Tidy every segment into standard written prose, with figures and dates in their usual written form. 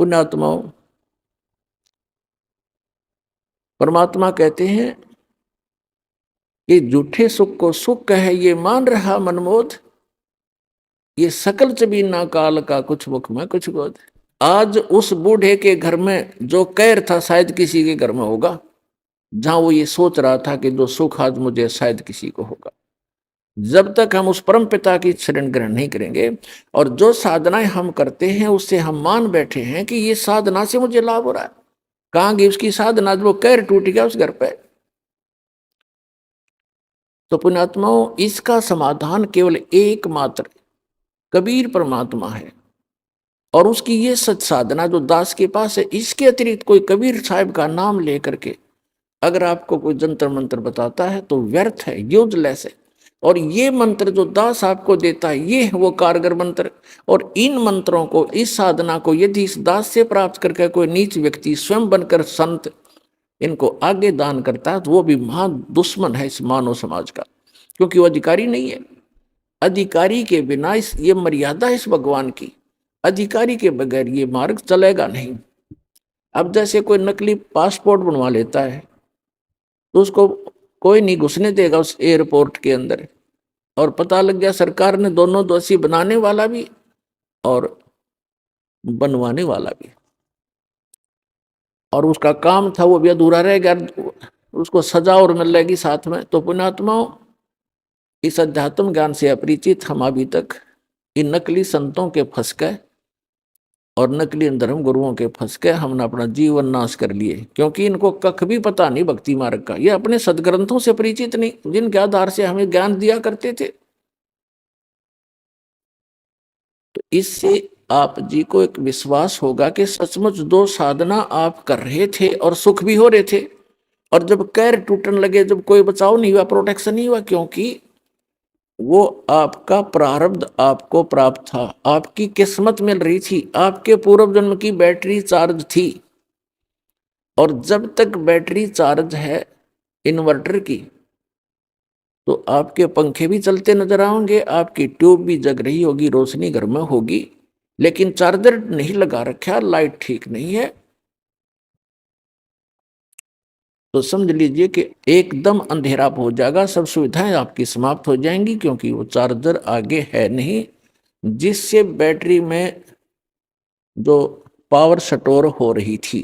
पुण्यात्माओं, परमात्मा कहते हैं कि झूठे सुख को सुख कहे ये मान रहा मनमोद, ये सकल चबीना काल का कुछ मुख में कुछ बोध। आज उस बूढ़े के घर में जो कैर था शायद किसी के घर में होगा, जहां वो ये सोच रहा था कि जो सुख आज मुझे शायद किसी को होगा। जब तक हम उस परम पिता की शरण ग्रहण नहीं करेंगे और जो साधनाएं हम करते हैं उससे हम मान बैठे हैं कि ये साधना से मुझे लाभ हो रहा है, कहां गई उसकी साधना, वो कैर टूट गया उस घर पे। तो पुण्यात्माओं, इसका समाधान केवल एकमात्र कबीर परमात्मा है और उसकी ये सच साधना जो दास के पास है। इसके अतिरिक्त कोई कबीर साहब का नाम लेकर के अगर आपको कोई जंतर मंत्र बताता है तो व्यर्थ है, यूजलेस है। और ये मंत्र जो दास आपको देता है ये है वो कारगर मंत्र। और इन मंत्रों को, इस साधना को यदि इस दास से प्राप्त करके कोई नीच व्यक्ति स्वयं बनकर संत इनको आगे दान करता है तो वो भी महान दुश्मन है इस मानव समाज का, क्योंकि वो अधिकारी नहीं है। अधिकारी के बिना इस ये मर्यादा इस भगवान की, अधिकारी के बगैर ये मार्ग चलेगा नहीं। अब जैसे कोई नकली पासपोर्ट बनवा लेता है तो उसको कोई नहीं घुसने देगा उस एयरपोर्ट के अंदर, और पता लग गया सरकार ने दोनों दोषी, बनाने वाला भी और बनवाने वाला भी, और उसका काम था वो भी अधूरा रह गया, उसको सजा और मिलेगी साथ में। तो पुण्यात्माओं, इस अध्यात्म ज्ञान से अपरिचित हम अभी तक इन नकली संतों के फंस गए और नकली धर्म गुरुओं के फंस के हमने अपना जीवन नाश कर लिए, क्योंकि इनको कख भी पता नहीं भक्ति मार्ग का। ये अपने सदग्रंथों से परिचित नहीं जिनके आधार से हमें ज्ञान दिया करते थे। तो इससे आप जी को एक विश्वास होगा कि सचमुच दो साधना आप कर रहे थे और सुख भी हो रहे थे, और जब कैर टूटने लगे, जब कोई बचाव नहीं हुआ, प्रोटेक्शन नहीं हुआ, क्योंकि वो आपका प्रारब्ध आपको प्राप्त था, आपकी किस्मत मिल रही थी, आपके पूर्व जन्म की बैटरी चार्ज थी। और जब तक बैटरी चार्ज है इन्वर्टर की तो आपके पंखे भी चलते नजर आएंगे, आपकी ट्यूब भी जग रही होगी, रोशनी घर में होगी, लेकिन चार्जर नहीं लगा रखा, लाइट ठीक नहीं है, तो समझ लीजिए कि एकदम अंधेरा हो जाएगा, सब सुविधाएं आपकी समाप्त हो जाएंगी, क्योंकि वो चार्जर आगे है नहीं जिससे बैटरी में जो पावर स्टोर हो रही थी।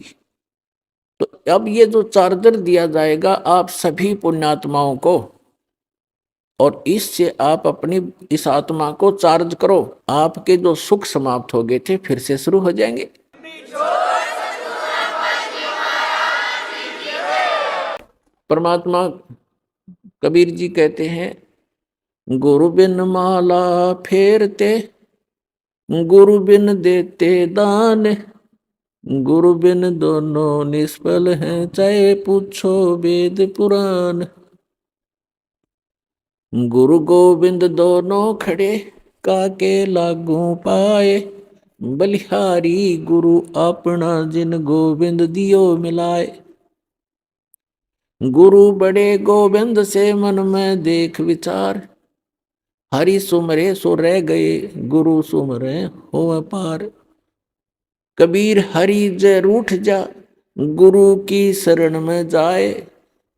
तो अब ये जो चार्जर दिया जाएगा आप सभी पुण्यात्माओं को, और इससे आप अपनी इस आत्मा को चार्ज करो, आपके जो सुख समाप्त हो गए थे फिर से शुरू हो जाएंगे। परमात्मा कबीर जी कहते हैं, गुरु बिन माला फेरते, गुरु बिन देते दान, गुरु बिन दोनों निष्फल हैं, चाहे पूछो वेद पुराण। गुरु गोविंद दोनों खड़े, काके लागू पाए, बलिहारी गुरु अपना, जिन गोविंद दियो मिलाए। गुरु बड़े गोविंद से मन में देख विचार, हरि सुमरे सो रह गए, गुरु सुमरे हो अपार। कबीर हरि जय रूठ जा, गुरु की शरण में जाए,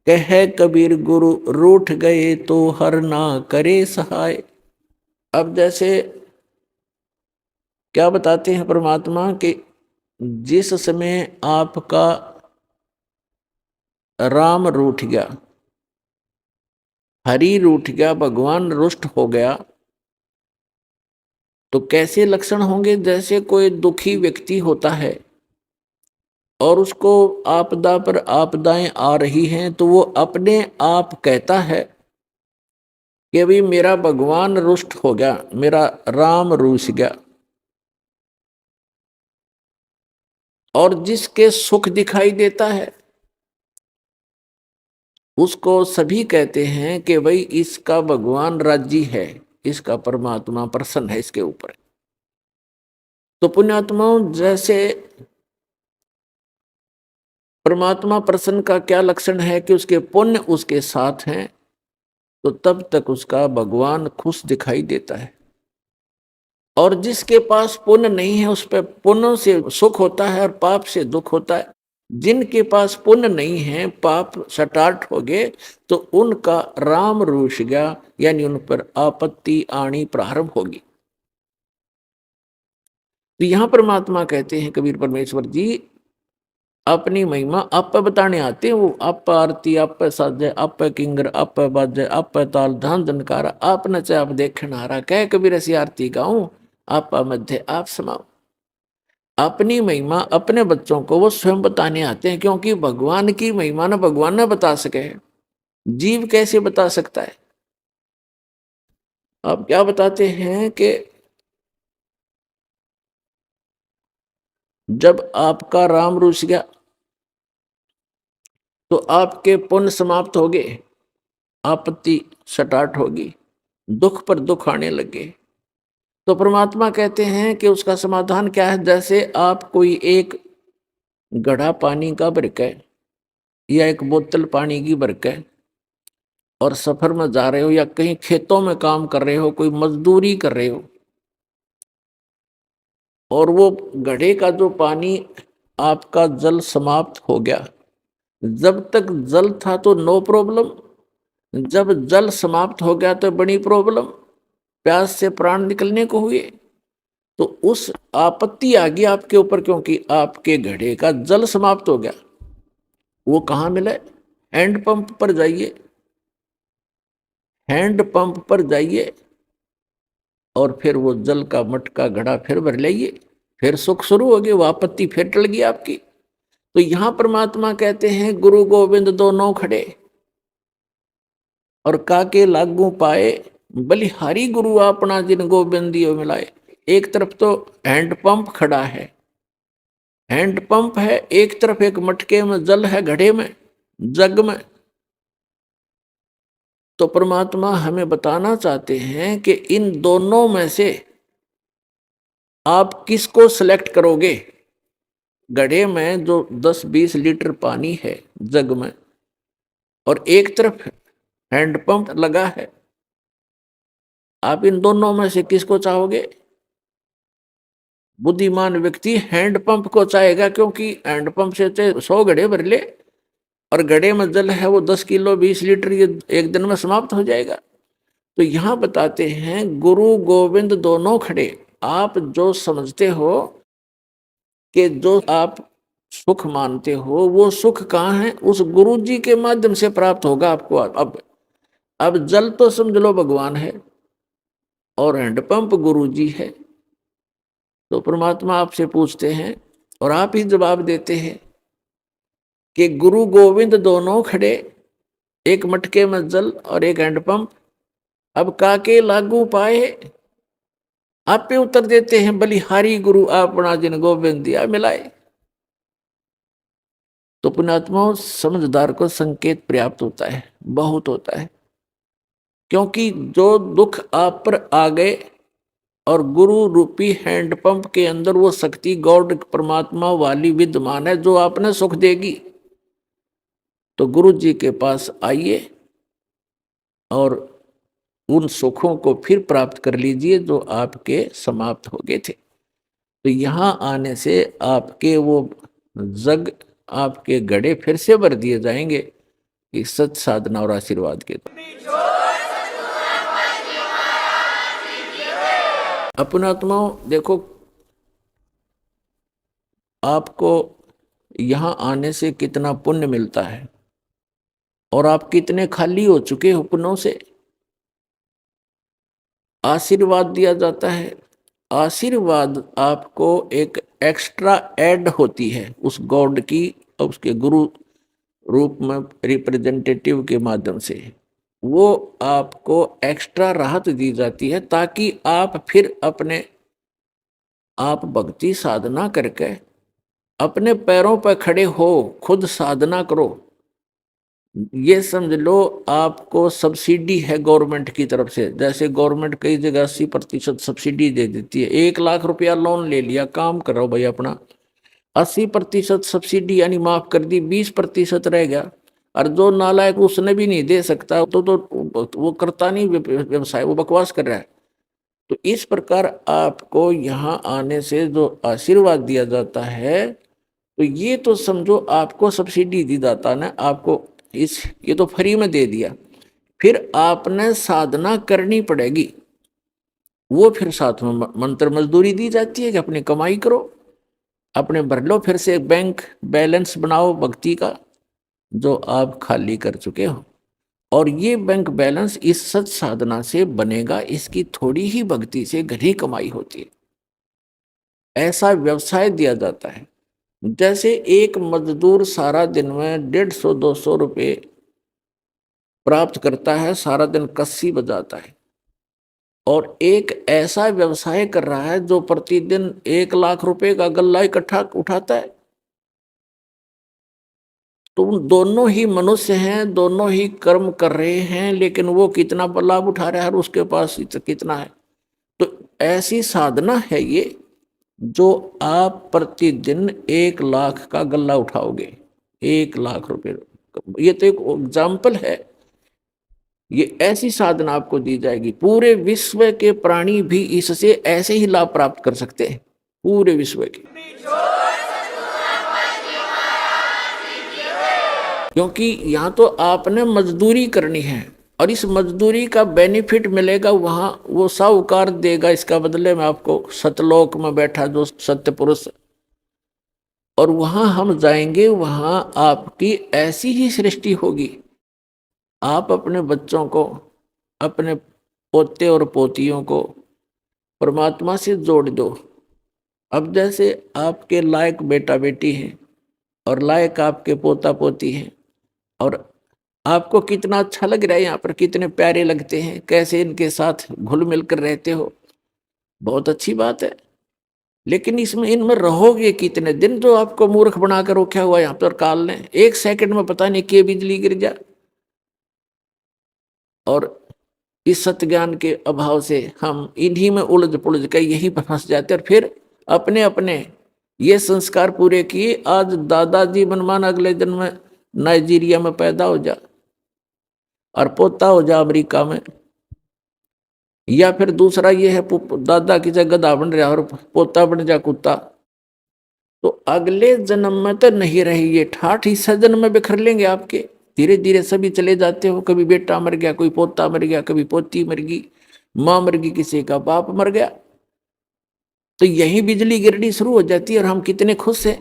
कह कबीर गुरु रूठ गए तो हर ना करे सहाय। अब जैसे क्या बताते हैं परमात्मा कि जिस समय आपका राम रूठ गया, हरि रूठ गया, भगवान रुष्ट हो गया, तो कैसे लक्षण होंगे। जैसे कोई दुखी व्यक्ति होता है और उसको आपदा पर आपदाएं आ रही हैं तो वो अपने आप कहता है कि अभी मेरा भगवान रुष्ट हो गया, मेरा राम रूठ गया। और जिसके सुख दिखाई देता है उसको सभी कहते हैं कि भाई इसका भगवान राजी है, इसका परमात्मा प्रसन्न है इसके ऊपर। तो पुण्यात्माओं, जैसे परमात्मा प्रसन्न का क्या लक्षण है कि उसके पुण्य उसके साथ हैं, तो तब तक उसका भगवान खुश दिखाई देता है। और जिसके पास पुण्य नहीं है उस पर पुण्य से सुख होता है और पाप से दुख होता है। जिनके पास पुण्य नहीं है, पाप स्टार्ट हो गए तो उनका राम रूठ गया, यानी उन पर आपत्ति आनी प्रारंभ होगी। तो यहां परमात्मा कहते हैं कबीर परमेश्वर जी अपनी महिमा आप बताने आते हैं। वो आप आरती, आप साजे, आप किंगर, आप बाजे, आप ताल धान धनकारा, आप नचे आप देखन हारा, कह कबीर ऐसी आरती गाऊं, आप मध्य आप समाओ। अपनी महिमा अपने बच्चों को वो स्वयं बताने आते हैं, क्योंकि भगवान की महिमा ना भगवान ना बता सके, जीव कैसे बता सकता है। आप क्या बताते हैं कि जब आपका राम रुस गया तो आपके पुण्य समाप्त हो गए, आपत्ति स्टार्ट होगी, दुख पर दुख आने लगे। तो परमात्मा कहते हैं कि उसका समाधान क्या है। जैसे आप कोई एक घड़ा पानी का भर के या एक बोतल पानी की भर के और सफर में जा रहे हो या कहीं खेतों में काम कर रहे हो, कोई मजदूरी कर रहे हो, और वो घड़े का जो पानी आपका जल समाप्त हो गया, जब तक जल था तो नो प्रॉब्लम, जब जल समाप्त हो गया तो बड़ी प्रॉब्लम, प्यास से प्राण निकलने को हुए। तो उस आपत्ति आ गई आपके ऊपर, क्योंकि आपके घड़े का जल समाप्त हो गया। वो कहाँ मिले? हैंड पंप पर जाइए, हैंड पंप पर जाइए और फिर वो जल का मटका घड़ा फिर भर लाइए, फिर सुख शुरू हो गई, वो आपत्ति फिर टल गई आपकी। तो यहां परमात्मा कहते हैं गुरु गोविंद दोनों खड़े और काके लागू पाए, बलिहारी गुरु अपना जिन गोविंदियों मिलाए। एक तरफ तो हैंड पंप खड़ा है, हैंड पंप है, एक तरफ एक मटके में जल है, घड़े में, जग में। तो परमात्मा हमें बताना चाहते हैं कि इन दोनों में से आप किसको सिलेक्ट करोगे। घड़े में जो 10-20 लीटर पानी है जग में, और एक तरफ हैंडपंप लगा है, आप इन दोनों में से किसको चाहोगे? बुद्धिमान व्यक्ति हैंडपंप को चाहेगा, क्योंकि हैंडपंप से 100 घड़े भर ले और घड़े में जल है वो 10 किलो 20 लीटर ये एक दिन में समाप्त हो जाएगा। तो यहां बताते हैं गुरु गोविंद दोनों खड़े। आप जो समझते हो कि जो आप सुख मानते हो वो सुख कहाँ है, उस गुरु जी के माध्यम से प्राप्त होगा आपको। अब जल तो समझ लो भगवान है और हैंडपंप गुरु जी है। तो परमात्मा आपसे पूछते हैं और आप ही जवाब देते हैं कि गुरु गोविंद दोनों खड़े, एक मटके में जल और एक हैंडपंप, अब काके लागू पाए। आप पे उत्तर देते हैं बलिहारी गुरु अपना जिन गोविंद दिया मिलाए। तो पुण्यात्माओं समझदार को संकेत पर्याप्त होता है, बहुत होता है, क्योंकि जो दुख आप पर आ गए और गुरु रूपी हैंडपंप के अंदर वो शक्ति गॉड परमात्मा वाली विद्यमान है जो आपने सुख देगी। तो गुरु जी के पास आइए और उन सुखों को फिर प्राप्त कर लीजिए जो आपके समाप्त हो गए थे। तो यहाँ आने से आपके वो जग, आपके घड़े फिर से भर दिए जाएंगे इस सत साधना और आशीर्वाद के। अपनात्माओं देखो, आपको यहाँ आने से कितना पुण्य मिलता है और आप कितने खाली हो चुके हो पुण्यों से। आशीर्वाद दिया जाता है, आशीर्वाद आपको एक एक्स्ट्रा ऐड होती है उस गॉड की, उसके गुरु रूप में रिप्रेजेंटेटिव के माध्यम से वो आपको एक्स्ट्रा राहत दी जाती है, ताकि आप फिर अपने आप भक्ति साधना करके अपने पैरों पर खड़े हो, खुद साधना करो। ये समझ लो आपको सब्सिडी है गवर्नमेंट की तरफ से। जैसे गवर्नमेंट कई जगह 80% सब्सिडी दे देती है। 1 लाख रुपया लोन ले लिया, काम करो भाई अपना, 80% सब्सिडी यानी माफ कर दी, 20% रह गया। और जो नालायक उसने भी नहीं दे सकता तो वो करता नहीं व्यवसाय, वो बकवास कर रहा है। तो इस प्रकार आपको यहाँ आने से जो आशीर्वाद दिया जाता है, तो ये तो समझो आपको सब्सिडी दी जाता ना, आपको इस ये तो फ्री में दे दिया। फिर आपने साधना करनी पड़ेगी, वो फिर साथ में मंत्र मजदूरी दी जाती है कि अपनी कमाई करो, अपने भर लो, फिर से बैंक बैलेंस बनाओ भक्ति का जो आप खाली कर चुके हो। और ये बैंक बैलेंस इस सच साधना से बनेगा, इसकी थोड़ी ही भक्ति से घनी कमाई होती है। ऐसा व्यवसाय दिया जाता है। जैसे एक मजदूर सारा दिन में 150-200 रुपये प्राप्त करता है, सारा दिन कस्सी बजाता है, और एक ऐसा व्यवसाय कर रहा है जो प्रतिदिन 1 लाख रुपए का गल्ला इकट्ठा उठाता है। तो दोनों ही मनुष्य हैं, दोनों ही कर्म कर रहे हैं, लेकिन वो कितना लाभ उठा रहा है और उसके पास कितना है। तो ऐसी साधना है ये, जो आप प्रतिदिन 1 लाख का गल्ला उठाओगे, 1 लाख रुपए। ये तो एक एग्जाम्पल है। ये ऐसी साधना आपको दी जाएगी, पूरे विश्व के प्राणी भी इससे ऐसे ही लाभ प्राप्त कर सकते हैं, पूरे विश्व के। क्योंकि यहाँ तो आपने मजदूरी करनी है, और इस मजदूरी का बेनिफिट मिलेगा वहां, वो साहूकार देगा इसका बदले में आपको, सतलोक में बैठा जो सत्य पुरुष। और वहां हम जाएंगे, वहां आपकी ऐसी ही सृष्टि होगी। आप अपने बच्चों को, अपने पोते और पोतियों को परमात्मा से जोड़ दो। अब जैसे आपके लायक बेटा बेटी हैं, और लायक आपके पोता पोती हैं, और आपको कितना अच्छा लग रहा है, यहाँ पर कितने प्यारे लगते हैं, कैसे इनके साथ घुल मिल कर रहते हो, बहुत अच्छी बात है। लेकिन इसमें इनमें रहोगे कितने दिन, जो आपको मूर्ख बनाकर रखा हुआ यहाँ पर काल ने, 1 सेकंड में पता नहीं कि बिजली गिर जा। और इस सत्य ज्ञान के अभाव से हम इन्हीं में उलझ पुलझ कर यहीं पर फंस जाते, और फिर अपने अपने ये संस्कार पूरे किए, आज दादाजी मनमान अगले जन्म में नाइजीरिया में पैदा हो जा, और पोता हो जा अमेरिका में, या फिर दूसरा ये है दादा की जगह गधा बन रहा और पोता बन जा कुत्ता। तो अगले जन्म में तो नहीं रही, ये ठाठ हिस्सा जन्म में बिखर लेंगे आपके। धीरे धीरे सभी चले जाते हो, कभी बेटा मर गया, कोई पोता मर गया, कभी पोती मर गई, माँ मर गई, किसी का बाप मर गया। तो यही बिजली गिरनी शुरू हो जाती है, और हम कितने खुश हैं।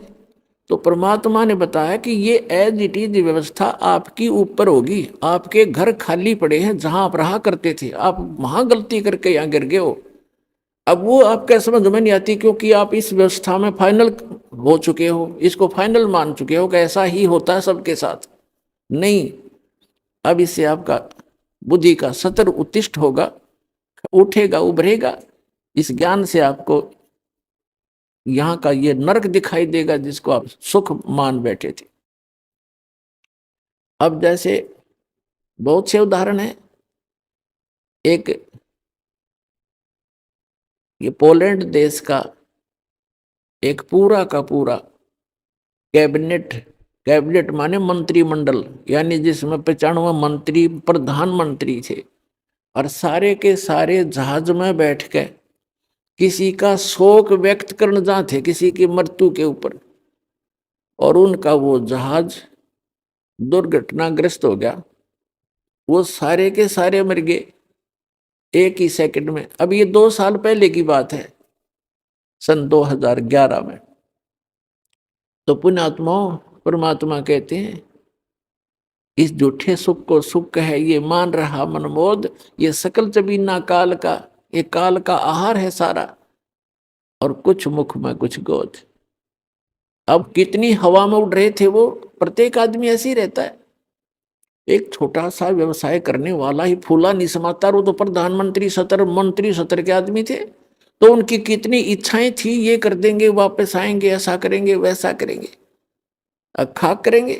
तो परमात्मा ने बताया कि ये एज इट इज व्यवस्था आपकी ऊपर होगी। आपके घर खाली पड़े हैं, जहां आप रहा करते थे, आप वहां गलती करके यहाँ गिर गए हो। अब वो आपके समझ में नहीं आती, क्योंकि आप इस व्यवस्था में फाइनल हो चुके हो, इसको फाइनल मान चुके हो कि ऐसा ही होता है सबके साथ। नहीं, अब इससे आपका बुद्धि का सतर उत्तिष्ठ होगा, उठेगा, उभरेगा। इस ज्ञान से आपको यहाँ का ये नरक दिखाई देगा जिसको आप सुख मान बैठे थे। अब जैसे बहुत से उदाहरण है। एक ये पोलैंड देश का एक पूरा का पूरा कैबिनेट, कैबिनेट माने मंत्रिमंडल, यानी जिसमें 95 मंत्री प्रधानमंत्री थे, और सारे के सारे जहाज में बैठ के किसी का शोक व्यक्त करने जाते थे, किसी की मृत्यु के ऊपर, और उनका वो जहाज दुर्घटनाग्रस्त हो गया, वो सारे के सारे मर गए एक ही सेकंड में। अब ये 2 साल पहले की बात है, सन 2011 में। तो पुण्यात्माओं, परमात्मा कहते हैं इस झूठे सुख को सुख है ये मान रहा मनमोद, ये सकल जबीना काल का, ये काल का आहार है सारा, और कुछ मुख में कुछ गोद। अब कितनी हवा में उड़ रहे थे वो, प्रत्येक आदमी ऐसे ही रहता है। एक छोटा सा व्यवसाय करने वाला ही फूला नहीं समाता, वो तो प्रधानमंत्री सतर मंत्री सतर के आदमी थे। तो उनकी कितनी इच्छाएं थी, ये कर देंगे, वापस आएंगे, ऐसा करेंगे, वैसा करेंगे, खाक करेंगे।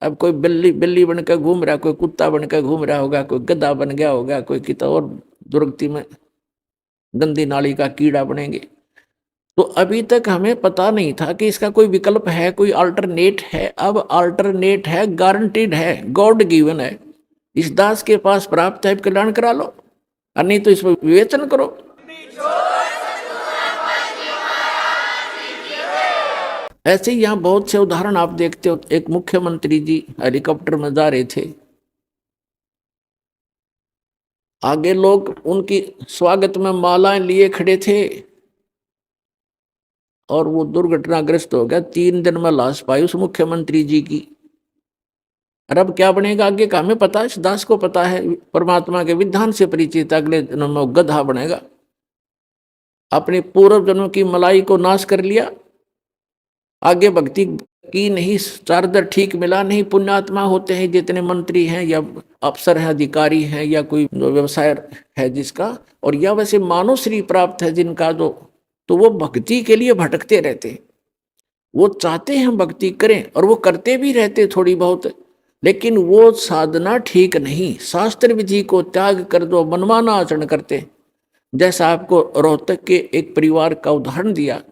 अब कोई बिल्ली बिल्ली बनकर घूम रहा, कोई कुत्ता बनकर घूम रहा होगा, कोई गधा बन गया होगा, कोई कितना और दुर्गति में गंदी नाली का कीड़ा बनेंगे। तो अभी तक हमें पता नहीं था कि इसका कोई विकल्प है, कोई अल्टरनेट है। अब अल्टरनेट है, गारंटीड है, गॉड गिवन है। इस दास के पास प्राप्त है, कल्याण करा लो। और नहीं तो इस पर विवेचन करो। ऐसे ही यहाँ बहुत से उदाहरण आप देखते हो। एक मुख्यमंत्री जी हेलीकॉप्टर में जा रहे थे, आगे लोग उनकी स्वागत में मालाएं लिए खड़े थे और वो दुर्घटनाग्रस्त हो गया। 3 दिन में लाश पाई उस मुख्यमंत्री जी की। और अब क्या बनेगा आगे का हमें पता है, इस दास को पता है, परमात्मा के विधान से परिचित। अगले जन्म में वो गधा बनेगा। अपने पूर्व जन्म की मलाई को नाश कर लिया, आगे भक्ति की नहीं, चार्जर ठीक मिला नहीं। पुण्यात्मा होते हैं जितने मंत्री हैं या अफसर हैं, अधिकारी हैं, या कोई व्यवसाय है जिसका, और या वैसे मानव श्री प्राप्त है जिनका, जो तो वो भक्ति के लिए भटकते रहते हैं। वो चाहते हैं भक्ति करें और वो करते भी रहते थोड़ी बहुत, लेकिन वो साधना ठीक नहीं। शास्त्र विधि को त्याग कर दो, मनमाना आचरण करते। जैसा आपको रोहतक के एक परिवार का उदाहरण दिया,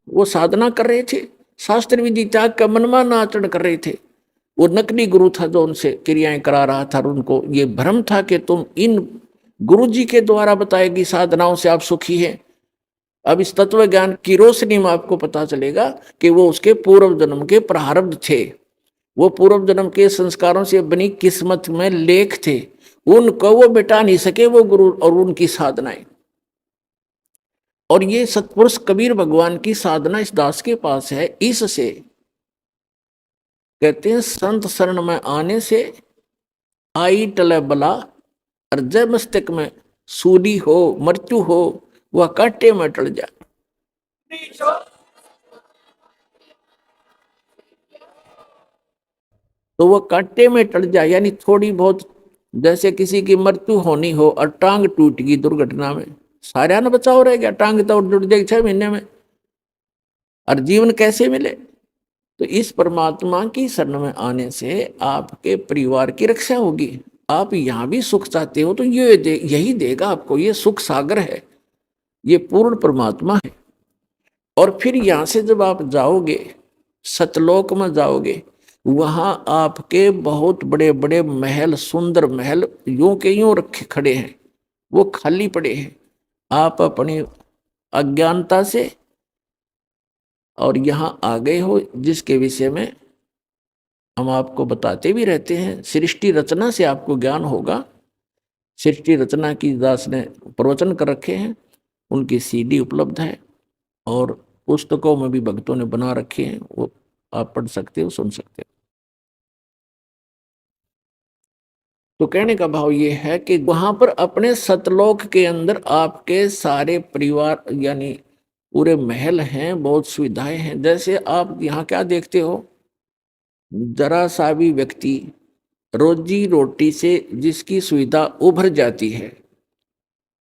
वो साधना कर रहे थे, शास्त्र विधि त्याग का मनमाना आचरण कर रहे थे। वो नकली गुरु था जो उनसे क्रियाएं करा रहा था, और उनको ये भ्रम था कि तुम इन गुरु जी के द्वारा बताएगी साधनाओं से आप सुखी हैं। अब इस तत्व ज्ञान की रोशनी में आपको पता चलेगा कि वो उसके पूर्व जन्म के प्रारब्ध थे, वो पूर्व जन्म के संस्कारों से बनी किस्मत में लेख थे। उनको वो मिटा नहीं सके, वो गुरु और उनकी साधनाएं। और ये सतपुरुष कबीर भगवान की साधना इस दास के पास है। इससे कहते हैं संत शरण में आने से आई टले बला, और जय मस्तक में सूली हो, मृत्यु हो, वह कांटे में टल जा। तो वो कांटे में टल जाए, यानी थोड़ी बहुत, जैसे किसी की मृत्यु होनी हो और टांग टूट गई दुर्घटना में, सारा न बचाव रह गया, टांग तो जुड़ जाएगी 6 महीने में, और जीवन कैसे मिले। तो इस परमात्मा की शरण में आने से आपके परिवार की रक्षा होगी। आप यहाँ भी सुख चाहते हो तो यही देगा आपको। ये सुख सागर है, ये पूर्ण परमात्मा है। और फिर यहाँ से जब आप जाओगे, सतलोक में जाओगे, वहां आपके बहुत बड़े बड़े महल, सुंदर महल यूं के यूं रखे खड़े हैं, वो खाली पड़े हैं। आप अपनी अज्ञानता से और यहाँ आ गए हो, जिसके विषय में हम आपको बताते भी रहते हैं। सृष्टि रचना से आपको ज्ञान होगा। सृष्टि रचना की दास ने प्रवचन कर रखे हैं, उनकी सीडी उपलब्ध है, और पुस्तकों में भी भक्तों ने बना रखे हैं, वो आप पढ़ सकते हो, सुन सकते हो। तो कहने का भाव ये है कि वहां पर अपने सतलोक के अंदर आपके सारे परिवार, यानी पूरे महल हैं, बहुत सुविधाएं हैं। जैसे आप यहाँ क्या देखते हो, जरा सा भी व्यक्ति रोजी रोटी से जिसकी सुविधा उभर जाती है,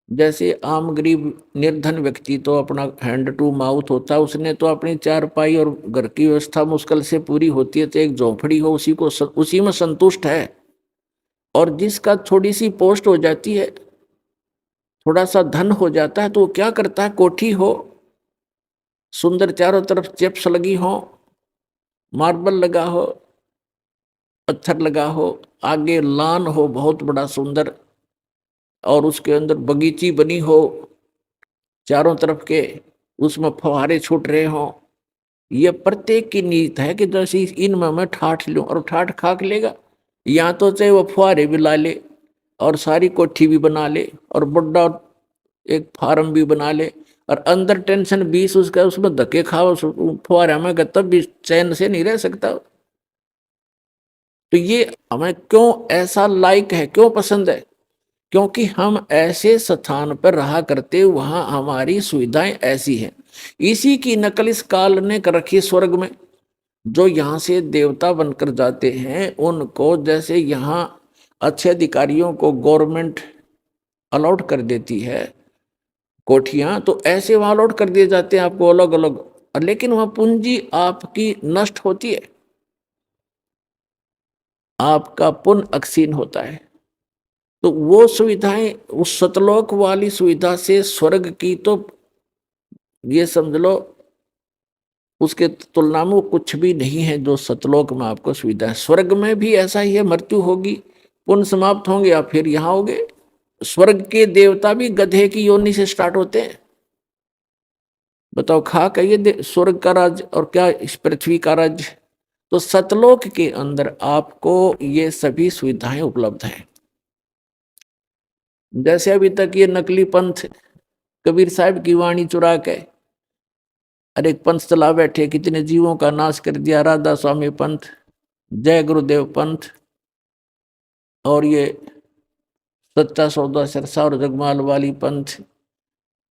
जैसे आम गरीब निर्धन व्यक्ति तो अपना हैंड टू माउथ होता है, उसने तो अपनी चारपाई और घर की व्यवस्था मुश्किल से पूरी होती है, तो एक झोंपड़ी हो उसी में संतुष्ट है। और जिसका थोड़ी सी पोस्ट हो जाती है, थोड़ा सा धन हो जाता है, तो वो क्या करता है, कोठी हो, सुंदर चारों तरफ चिप्स लगी हो, मार्बल लगा हो, पत्थर लगा हो, आगे लान हो बहुत बड़ा सुंदर, और उसके अंदर बगीची बनी हो चारों तरफ के, उसमें फव्वारे छूट रहे हो। ये प्रत्येक की नीयत है कि जैसे इनमें मैं ठाठ लूं, और ठाठ खाक लेगा। या तो चाहे वो फुहारे भी ला ले, और सारी कोठी भी बना ले, और बड़ा एक फार्म भी बना ले, और अंदर टेंशन 20 उसका, उसमें धक्के खाओ फुहारे में, तब भी चैन से नहीं रह सकता। तो ये हमें क्यों ऐसा लाइक है, क्यों पसंद है, क्योंकि हम ऐसे स्थान पर रहा करते, वहां हमारी सुविधाएं ऐसी हैं। इसी की नकल इस काल ने कर रखी स्वर्ग में। जो यहाँ से देवता बनकर जाते हैं, उनको जैसे यहाँ अच्छे अधिकारियों को गवर्नमेंट अलॉट कर देती है कोठियां, तो ऐसे वहां अलॉट कर दिए जाते हैं आपको अलग अलग, लेकिन वहां पूंजी आपकी नष्ट होती है, आपका पुण्य अक्षीण होता है। तो वो सुविधाएं, उस सतलोक वाली सुविधा से स्वर्ग की तो ये समझ लो उसके तुलना में वो कुछ भी नहीं है जो सतलोक में आपको सुविधा है। स्वर्ग में भी ऐसा ही है, मृत्यु होगी, पुण्य समाप्त होंगे, आप फिर यहाँ होगे। स्वर्ग के देवता भी गधे की योनि से स्टार्ट होते हैं। बताओ, खाक है ये स्वर्ग का राज्य और क्या इस पृथ्वी का राज्य। तो सतलोक के अंदर आपको ये सभी सुविधाएं उपलब्ध हैं। जैसे अभी तक ये नकली पंथ कबीर साहब की वाणी चुरा के अरे एक पंथ चला बैठे, कितने जीवों का नाश कर दिया। राधा स्वामी पंथ, जय गुरुदेव पंथ, और ये सच्चा सौदा सिरसा और जगमाल वाली पंथ,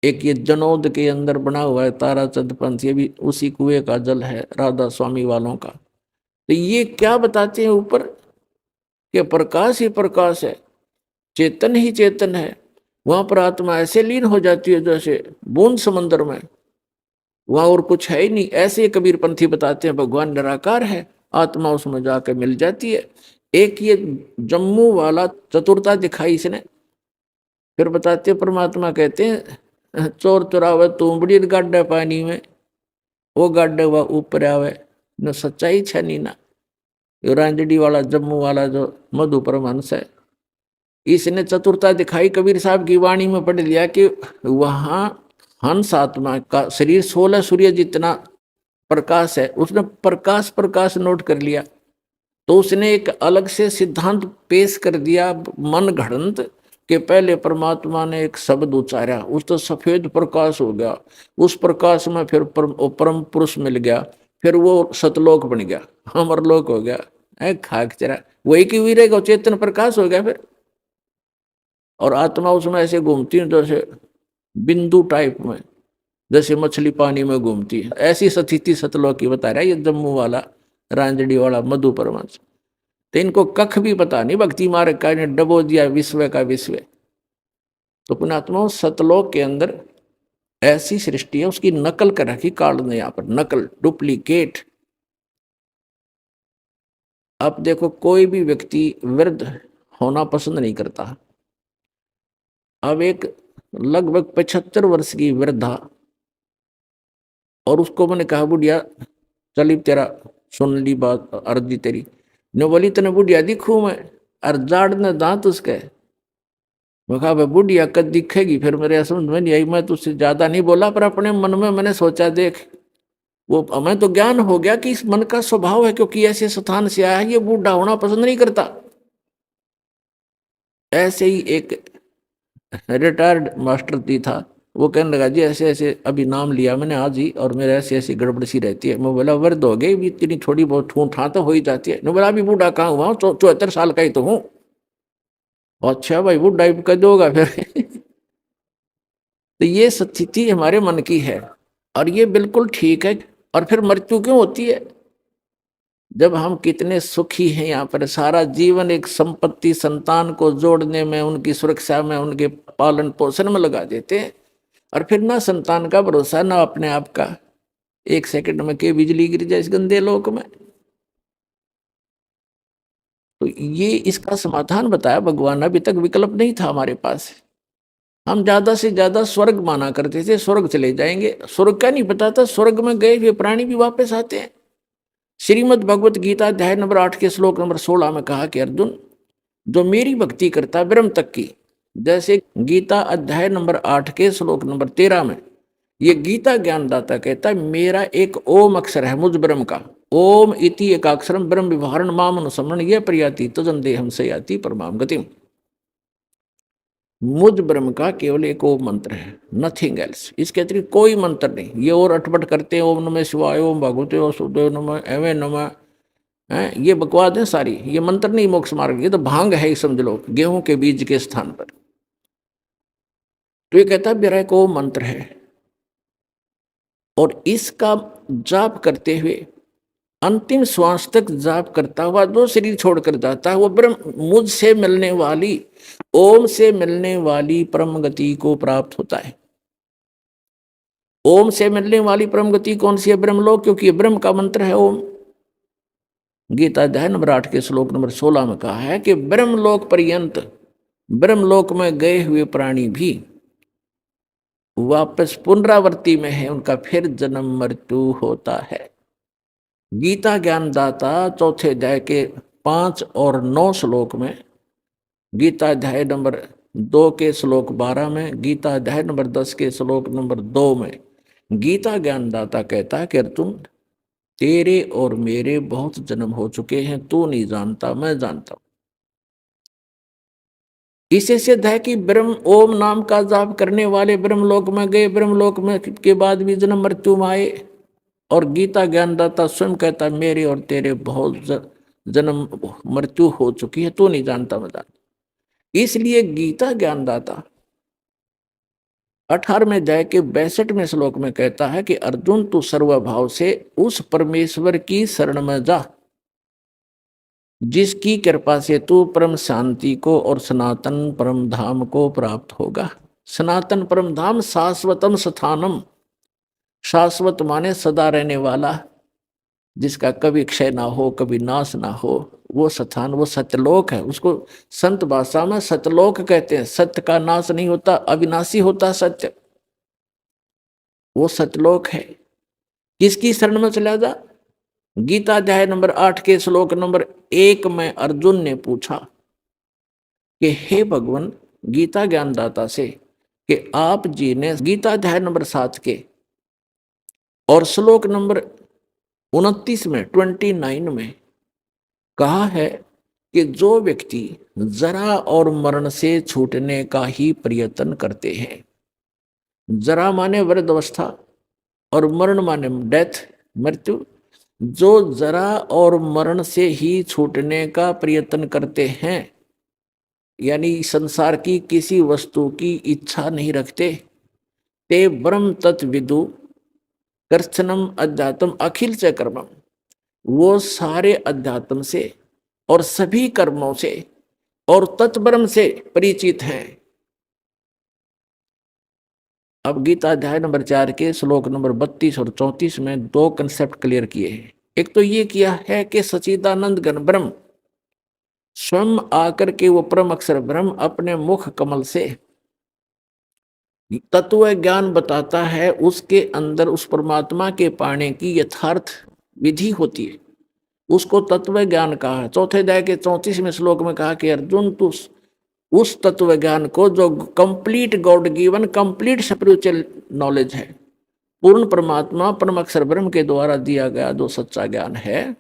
एक ये जनोद के अंदर बना हुआ है ताराचंद पंथ, ये भी उसी कुएं का जल है राधा स्वामी वालों का। तो ये क्या बताते हैं ऊपर कि प्रकाश ही प्रकाश है, चेतन ही चेतन है। वहां पर आत्मा ऐसे लीन हो जाती है जैसे बूंद समंदर में, वहां और कुछ है ही नहीं। ऐसे कबीर पंथी बताते हैं भगवान निराकार है, आत्मा उसमें जाकर मिल जाती है। एक ये जम्मू वाला चतुरता दिखाई इसने। फिर बताते हैं परमात्मा कहते हैं चोर चुरावे तुमबड़ी गाड्डे पानी में, वो गाड्डे हुआ ऊपर आवे न सच्चाई छनी ना। रांजडी वाला जम्मू वाला जो मधु परमहंस है, इसने चतुरता दिखाई कबीर साहब की वाणी में पढ़ लिया कि वहां हंस आत्मा का शरीर 16 सूर्य जितना प्रकाश है, उसने प्रकाश प्रकाश नोट कर लिया। तो उसने एक अलग से सिद्धांत पेश कर दिया मन घड़ंत के पहले परमात्मा ने एक शब्द उच्चारा, उस तो सफेद प्रकाश हो गया, उस प्रकाश में फिर परम पुरुष मिल गया, फिर वो सतलोक बन गया, अमरलोक हो गया। खाक चरा वही की वीरे का चेतन प्रकाश हो गया फिर। और आत्मा उसमें ऐसे घूमती है जैसे बिंदु टाइप में, जैसे मछली पानी में घूमती है, ऐसी स्थिति सतलोक की बता रहा है ये जम्मू वाला रांजड़ी वाला मधु परमहंस। तो इनको कख भी पता नहीं भक्ति मार्ग का, इन्हें डबो दिया विश्व का विश्व। तो पुणात्माओं सतलोक के अंदर ऐसी सृष्टि है, उसकी नकल कर रखी काल ने यहाँ पर, नकल डुप्लीकेट। अब देखो कोई भी व्यक्ति वृद्ध होना पसंद नहीं करता। अब एक लगभग 75 वर्ष की वृद्धा, और उसको मैंने कहा बुढ़िया चली तेरा सुन ली बात अर्जी तेरी, ने बोली तने बुढ़िया दिखू मैं, और जाड़ ने दांत उसके। मैं कहा भाई बुढ़िया कद दिखेगी, फिर मेरे समझ में नहीं आई। मैं तुझसे ज्यादा नहीं बोला, पर अपने मन में मैंने सोचा देख, वो हमें तो ज्ञान हो गया कि इस मन का स्वभाव है, क्योंकि ऐसे स्थान से आया है ये बूढ़ा होना पसंद नहीं करता। ऐसे ही एक रिटायर्ड मास्टर जी था, वो कहने लगा जी ऐसे ऐसे अभी नाम लिया मैंने आज ही, और मेरे ऐसी ऐसी गड़बड़ सी रहती है। मैं बोला वृद्ध हो गई भी, इतनी थोड़ी बहुत ठूठ तो हो ही जाती है। मैं बोला अभी बूढ़ा कहाँ हुआ, 74 साल का ही तो हूँ। अच्छा भाई बूढ़ा कर दोगा फिर तो ये स्थिति हमारे मन की है, और ये बिल्कुल ठीक है। और फिर मृत्यु क्यों होती है, जब हम कितने सुखी हैं यहाँ पर, सारा जीवन एक संपत्ति संतान को जोड़ने में, उनकी सुरक्षा में, उनके पालन पोषण में लगा देते हैं, और फिर ना संतान का भरोसा ना अपने आप का। एक सेकंड में के बिजली गिर जाए इस गंदे लोक में। तो ये इसका समाधान बताया भगवान। अभी तक विकल्प नहीं था हमारे पास। हम ज्यादा से ज्यादा स्वर्ग माना करते थे, स्वर्ग चले जाएंगे। स्वर्ग का नहीं पता था स्वर्ग में गए हुए प्राणी भी वापस आते हैं। श्रीमद् भगवत गीता अध्याय नंबर 8 के श्लोक नंबर 16 में कहा कि अर्जुन जो मेरी भक्ति करता है ब्रह्म तक की, जैसे गीता अध्याय नंबर 8 के श्लोक नंबर 13 में ये गीता ज्ञानदाता कहता है मेरा एक ओम अक्षर है मुझ ब्रह्म का, ओम इति एकाक्षरम ब्रह्म विवरण माम अनुसमरण ये प्रयाति तजन देहम से याति परमाम गतिम। मुझ ब्रह्म का केवल एक ओम मंत्र है, नथिंग एल्स। इसके अतिरिक्त कोई मंत्र नहीं। ये और अटपट करते हैं ओम नमः शिवाय, ओम भगवते वासुदेव नमः, एवं नमः, ये बकवाद है सारी। ये मंत्र नहीं मोक्ष मार्ग, ये तो भांग है समझ लो, गेहूं के बीज के स्थान पर। तो ये कहता है मेरा एक ओम मंत्र है, और इसका जाप करते हुए अंतिम श्वास तक जाप करता हुआ जो शरीर छोड़कर जाता है वो ब्रह्म मुझसे मिलने वाली, ओम से मिलने वाली परम गति को प्राप्त होता है। ओम से मिलने वाली परम गति कौन सी है, ब्रह्मलोक, क्योंकि ये ब्रह्म का मंत्र है ओम। गीता अध्याय नंबर 8 के श्लोक नंबर 16 में कहा है कि ब्रह्मलोक पर्यंत, ब्रह्मलोक में गए हुए प्राणी भी वापस पुनरावृत्ति में है, उनका फिर जन्म मृत्यु होता है। गीता ज्ञानदाता चौथे अध्याय के 5 और 9 श्लोक में, गीता अध्याय नंबर 2 के श्लोक 12 में, गीता अध्याय नंबर 10 के श्लोक नंबर 2 में गीता ज्ञानदाता कहता है कि अर्जुन, तेरे और मेरे बहुत जन्म हो चुके हैं, तू नहीं जानता, मैं जानता हूं। इससे सिद्ध है कि ब्रह्म ओम नाम का जाप करने वाले ब्रह्मलोक में गए, ब्रह्मलोक में के बाद भी जन्म मृत्यु में आए। और गीता ज्ञानदाता स्वयं कहता है मेरे और तेरे बहुत जन्म मृत्यु हो चुकी है, तू नहीं जानता, मैं जानता। इसलिए गीता ज्ञानदाता 18वें अध्याय के 62वें श्लोक में कहता है कि अर्जुन, तू सर्वभाव से उस परमेश्वर की शरण में जा जिसकी कृपा से तू परम शांति को और सनातन परम धाम को प्राप्त होगा। सनातन परम धाम शाश्वतम स्थानम, शाश्वत माने सदा रहने वाला, जिसका कभी क्षय ना हो, कभी नाश ना हो, वो स्थान, वो सत्यलोक है। उसको संत भाषा में सत्यलोक कहते हैं। सत्य का नाश नहीं होता, अविनाशी होता सत्य, वो सत्यलोक है। किसकी शरण में चला जा? गीता अध्याय नंबर 8 के श्लोक नंबर 1 में अर्जुन ने पूछा कि हे भगवान, गीता ज्ञानदाता से कि आप जी ने गीता अध्याय नंबर 7 के और श्लोक नंबर 29 में 29 में कहा है कि जो व्यक्ति जरा और मरण से छूटने का ही प्रयत्न करते हैं, जरा माने वृद्धावस्था और मरण माने डेथ, मृत्यु, जो जरा और मरण से ही छूटने का प्रयत्न करते हैं, यानी संसार की किसी वस्तु की इच्छा नहीं रखते, ते ब्रह्म तत्विदु कर्षणम अध्यात्म अखिल च कर्मम, वो सारे अध्यात्म से और सभी कर्मों से और तत्ब्रह्म से परिचित हैं। अब गीता अध्याय नंबर 4 के श्लोक नंबर 32 और 34 में 2 कंसेप्ट क्लियर किए हैं। एक तो ये किया है कि सच्चिदानंद घन ब्रह्म स्वयं आकर के वो परम अक्षर ब्रह्म अपने मुख कमल से तत्व ज्ञान बताता है, उसके अंदर उस परमात्मा के पाने की यथार्थ विधि होती है, उसको तत्व ज्ञान कहा है। चौथे अध्याय के 34वें श्लोक में कहा कि अर्जुन, तू उस तत्व ज्ञान को जो complete God given complete spiritual knowledge है, पूर्ण परमात्मा परम अक्षर ब्रह्म के द्वारा दिया गया जो सच्चा ज्ञान है,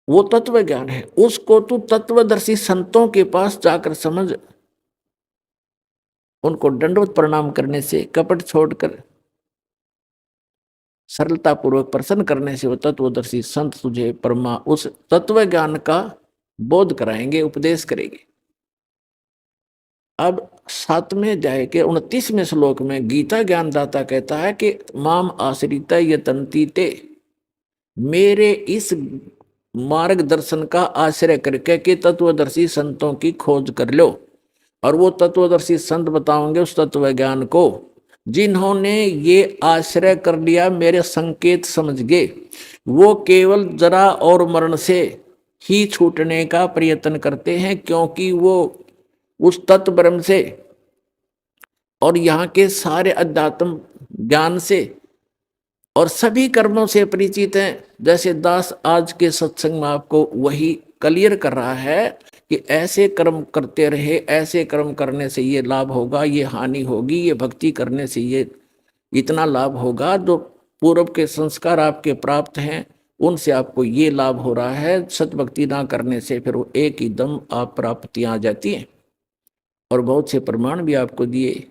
वो तत्व ज्ञान है, उसको तू तत्वदर्शी संतों के पास जाकर समझ, उनको दंडवत प्रणाम करने से, कपट छोड़कर सरलता पूर्वक प्रसन्न करने से वो तत्वदर्शी संत तुझे परमा उस तत्व ज्ञान का बोध कराएंगे, उपदेश करेंगे। अब 7वें अध्याय के 29वें श्लोक में गीता ज्ञानदाता कहता है कि माम आश्रित यतन्ति ते, मेरे इस मार्गदर्शन का आश्रय करके कि तत्वदर्शी संतों की खोज कर लो, और वो तत्वदर्शी संत बताओगे उस तत्व ज्ञान को, जिन्होंने ये आश्रय कर लिया, मेरे संकेत समझ गए, वो केवल जरा और मरण से ही छूटने का प्रयत्न करते हैं, क्योंकि वो उस तत्व ब्रह्म से और यहाँ के सारे अध्यात्म ज्ञान से और सभी कर्मों से परिचित हैं। जैसे दास आज के सत्संग में आपको वही क्लियर कर रहा है कि ऐसे कर्म करते रहे, ऐसे कर्म करने से ये लाभ होगा, ये हानि होगी, ये भक्ति करने से ये इतना लाभ होगा, जो पूर्व के संस्कार आपके प्राप्त हैं उनसे आपको ये लाभ हो रहा है, सतभक्ति ना करने से फिर वो एक ही दम आप प्राप्तियां आ जाती हैं। और बहुत से प्रमाण भी आपको दिए।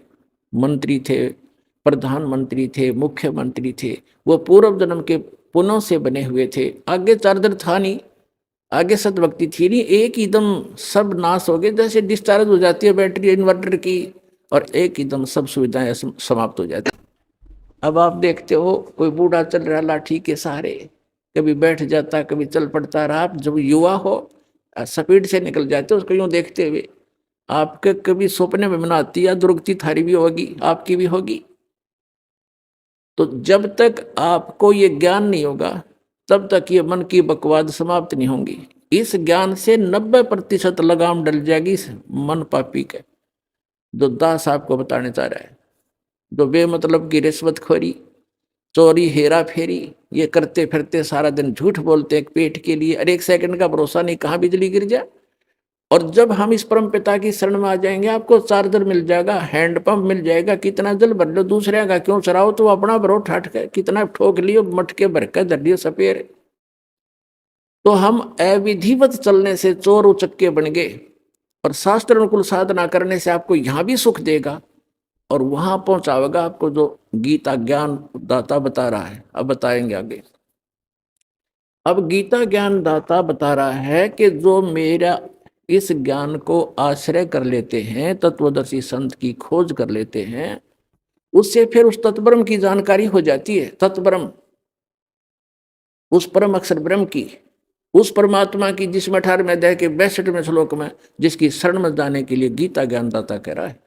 मंत्री थे, प्रधानमंत्री थे, मुख्यमंत्री थे, वो पूर्व जन्म के पुण्यों से बने हुए थे, आगे चार्जर था नहीं, आगे सतभक्ति थी नहीं, एक ही दम सब नाश हो गए, जैसे डिस्चार्ज हो जाती है बैटरी इन्वर्टर की, और एक ही दम सब सुविधाएं समाप्त हो जाती। अब आप देखते हो कोई बूढ़ा चल रहा लाठी के सहारे, कभी बैठ जाता, कभी चल पड़ता रहा, आप जब युवा हो स्पीड से निकल जाते हो उसको यूं देखते हुए, आपके कभी सपने में ना आती या दुर्गति थारी भी होगी, आपकी भी होगी। तो जब तक आपको ये ज्ञान नहीं होगा तब तक ये मन की बकवाद समाप्त नहीं होंगी। इस ज्ञान से 90% लगाम डल जाएगी मन पापी के, जो दास आपको बताने चाह रहा है। जो बेमतलब की रिश्वतखोरी, चोरी, हेरा फेरी ये करते फिरते सारा दिन झूठ बोलते एक पेट के लिए, और एक सेकंड का भरोसा नहीं, कहाँ बिजली गिर जाए। और जब हम इस परम पिता की शरण में आ जाएंगे, आपको चार्जर मिल जाएगा, हैंडपंप मिल जाएगा, कितना जल भर लो, दूसरे का क्यों चराओ, तो अपना भरो ठाट के, कितना ठोक लियो, मटके भर के धर लियो सपेरे। तो हम अविधिवत चलने से चोर उचक्के बन गए, और शास्त्र अनुकूल साधना करने से आपको यहां भी सुख देगा और वहां पहुंचावेगा आपको, जो गीता ज्ञान दाता बता रहा है। अब बताएंगे आगे। अब गीता ज्ञान दाता बता रहा है कि जो मेरा इस ज्ञान को आश्रय कर लेते हैं, तत्वदर्शी संत की खोज कर लेते हैं, उससे फिर उस तत्ब्रह्म की जानकारी हो जाती है। तत्ब्रह्म, उस परम अक्षर ब्रह्म की, उस परमात्मा की, जिसमें 18वें अध्याय के 62वें श्लोक में जिसकी शरण में जाने के लिए गीता ज्ञानदाता कह रहा है,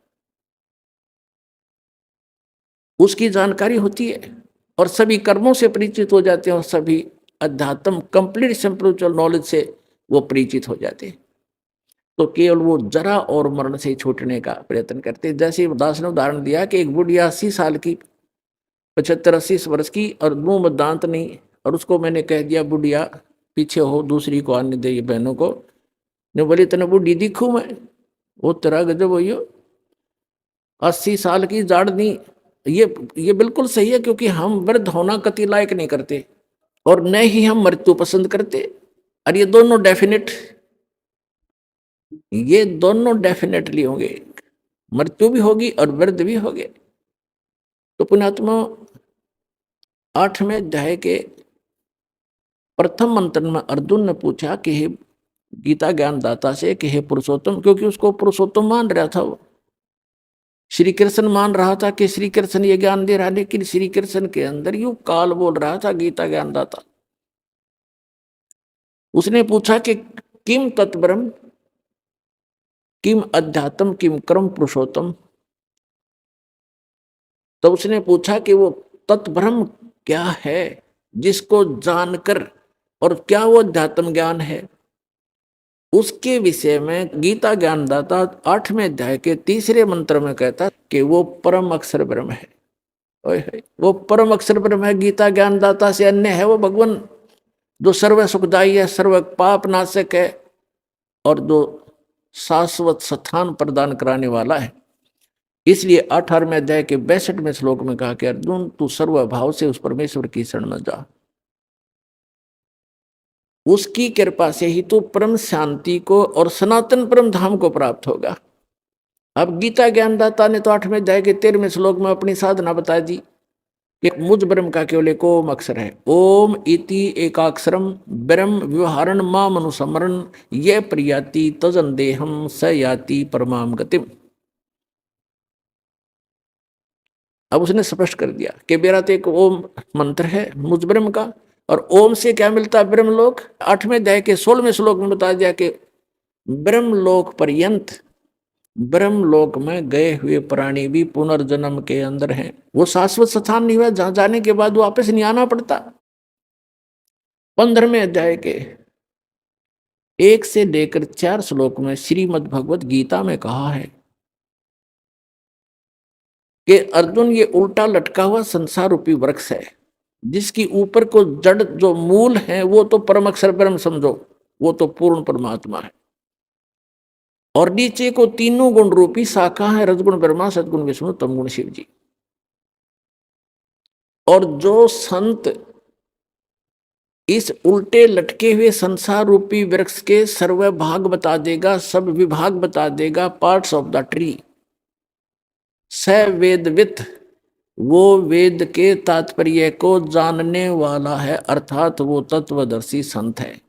उसकी जानकारी होती है और सभी कर्मों से परिचित हो जाते हैं और सभी अध्यात्म कंप्लीट स्पिरिचुअल नॉलेज से वो परिचित हो जाते हैं। तो केवल वो जरा और मरण से छूटने का प्रयत्न करते हैं। जैसे दास ने उदाहरण दिया कि एक बुढ़िया 80 साल की, 75-80 वर्ष की, और मुंह में दांत नहीं, और उसको मैंने कह दिया बुढ़िया पीछे हो, दूसरी को आने दे, बहनों को, ने बोली तने बुढ़ी दिखूं मैं, वो तेरा गजब हो, 80 साल की जाड़ नहीं। ये बिल्कुल सही है, क्योंकि हम वृद्ध होना कति लायक नहीं करते और न ही हम मृत्यु पसंद करते। और ये दोनों डेफिनेटली होंगे, मृत्यु भी होगी और वृद्ध भी होंगे। तो पुण्यात्मा, 8वें अध्याय के प्रथम मंत्र में अर्जुन ने पूछा कि हे गीता ज्ञानदाता से कि हे पुरुषोत्तम, क्योंकि उसको पुरुषोत्तम मान रहा था, वो श्री कृष्ण मान रहा था कि श्री कृष्ण ये ज्ञान दे रहा, लेकिन श्री कृष्ण के अंदर यूं काल बोल रहा था गीता ज्ञानदाता। उसने पूछा कि किम तत्ब्रह्म, किम अध्यात्म, किम कर्म पुरुषोत्तम। तो उसने पूछा कि वो तत्ब्रह्म क्या है जिसको जानकर, और क्या वो अध्यात्म ज्ञान है, उसके विषय में गीता ज्ञानदाता 8वें अध्याय के 3रे मंत्र में कहता कि वो परम अक्षर ब्रह्म है। वो परम अक्षर ब्रह्म है, गीता ज्ञानदाता से अन्य है वो भगवान, जो सर्व सुखदायी है, सर्व पाप नाशक है, और जो शाश्वत स्थान प्रदान कराने वाला है। इसलिए 18वें अध्याय के 62वें श्लोक में कहा कि अर्जुन तू सर्वभाव से उस परमेश्वर की शरण में जा, उसकी कृपा से ही तू परम शांति को और सनातन परम धाम को प्राप्त होगा। अब गीता ज्ञानदाता ने तो 8वें अध्याय के 13वें श्लोक में अपनी साधना बता दी कि मुझ ब्रह्म का केवल एक ओम अक्षर है, ओम इति एकाक्षरम ब्रह्म व्यवहारण माम अनुसमरण ये प्रियाति तजन देहम स याति परमाम गतिम। अब उसने स्पष्ट कर दिया कि मेरा तो एक ओम मंत्र है मुझ ब्रह्म का, और ओम से क्या मिलता है ब्रह्मलोक। 8वें अध्याय के 16वें श्लोक में बता दिया कि ब्रह्मलोक पर्यंत, ब्रह्मलोक में गए हुए प्राणी भी पुनर्जन्म के अंदर हैं। वो शाश्वत स्थान नहीं हुआ जहां जाने के बाद वापस नहीं आना पड़ता। 15वें अध्याय के 1 से लेकर 4 श्लोक में श्रीमद् भगवत गीता में कहा है कि अर्जुन ये उल्टा लटका हुआ संसार रूपी वृक्ष है, जिसकी ऊपर को जड़ जो मूल है वो तो परम अक्षर ब्रह्म समझो, वो तो पूर्ण परमात्मा है, और नीचे को तीनों गुण रूपी शाखा है, रजगुण ब्रह्मा, सदगुण विष्णु, तमगुण शिव जी। और जो संत इस उल्टे लटके हुए संसार रूपी वृक्ष के सर्व भाग बता देगा, सब विभाग बता देगा, पार्ट्स ऑफ द ट्री, स वेदवित, वो वेद के तात्पर्य को जानने वाला है, अर्थात वो तत्वदर्शी संत है।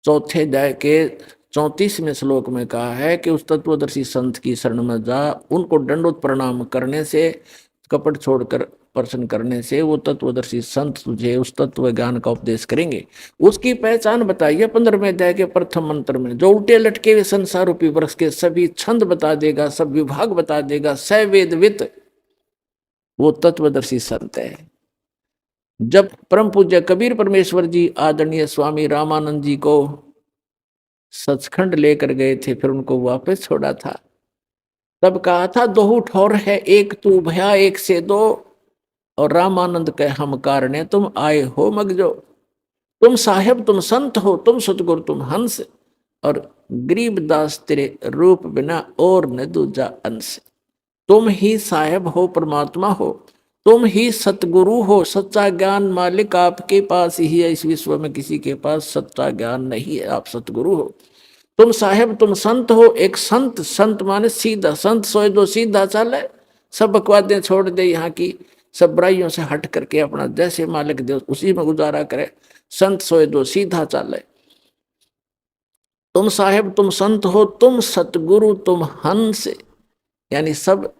चौथे अध्याय के 34वें श्लोक में कहा है कि उस तत्वदर्शी संत की शरण में जा, उनको दंडोत प्रणाम करने से, कपट छोड़कर प्रश्न करने से वो तत्वदर्शी संत तुझे उस तत्व ज्ञान का उपदेश करेंगे। उसकी पहचान बताइए 15वें अध्याय के प्रथम मंत्र में, जो उल्टे लटके हुए संसार रूपी वृक्ष के सभी छंद बता देगा, सब विभाग बता देगा, सवेदवित, वो तत्वदर्शी संत है। जब परम पूज्य कबीर परमेश्वर जी आदरणीय स्वामी रामानंद जी को सचखंड लेकर गए थे, फिर उनको वापस छोड़ा था, तब कहा था दोहू ठौर है एक तू भया एक से दो, और रामानंद के हम कारणे तुम आए हो मगजो, तुम साहेब तुम संत हो, तुम सतगुरु तुम हंस, और गरीबदास तेरे रूप बिना और न दूजा अंश। तुम ही साहेब हो, परमात्मा हो, तुम ही सतगुरु हो, सच्चा ज्ञान मालिक आपके पास ही है। इस विश्व में किसी के पास सच्चा ज्ञान नहीं है, आप सतगुरु हो। तुम साहेब, तुम संत हो। एक संत, संत माने सीधा, संत सोए दो सीधा चाले, सब बकवादें छोड़ दे यहाँ की, सब बुराइयों से हट करके अपना जैसे मालिक दे उसी में गुजारा करे। संत सोए दो सीधा चाले। तुम साहेब, तुम संत हो, तुम सतगुरु, तुम हंस, यानी सब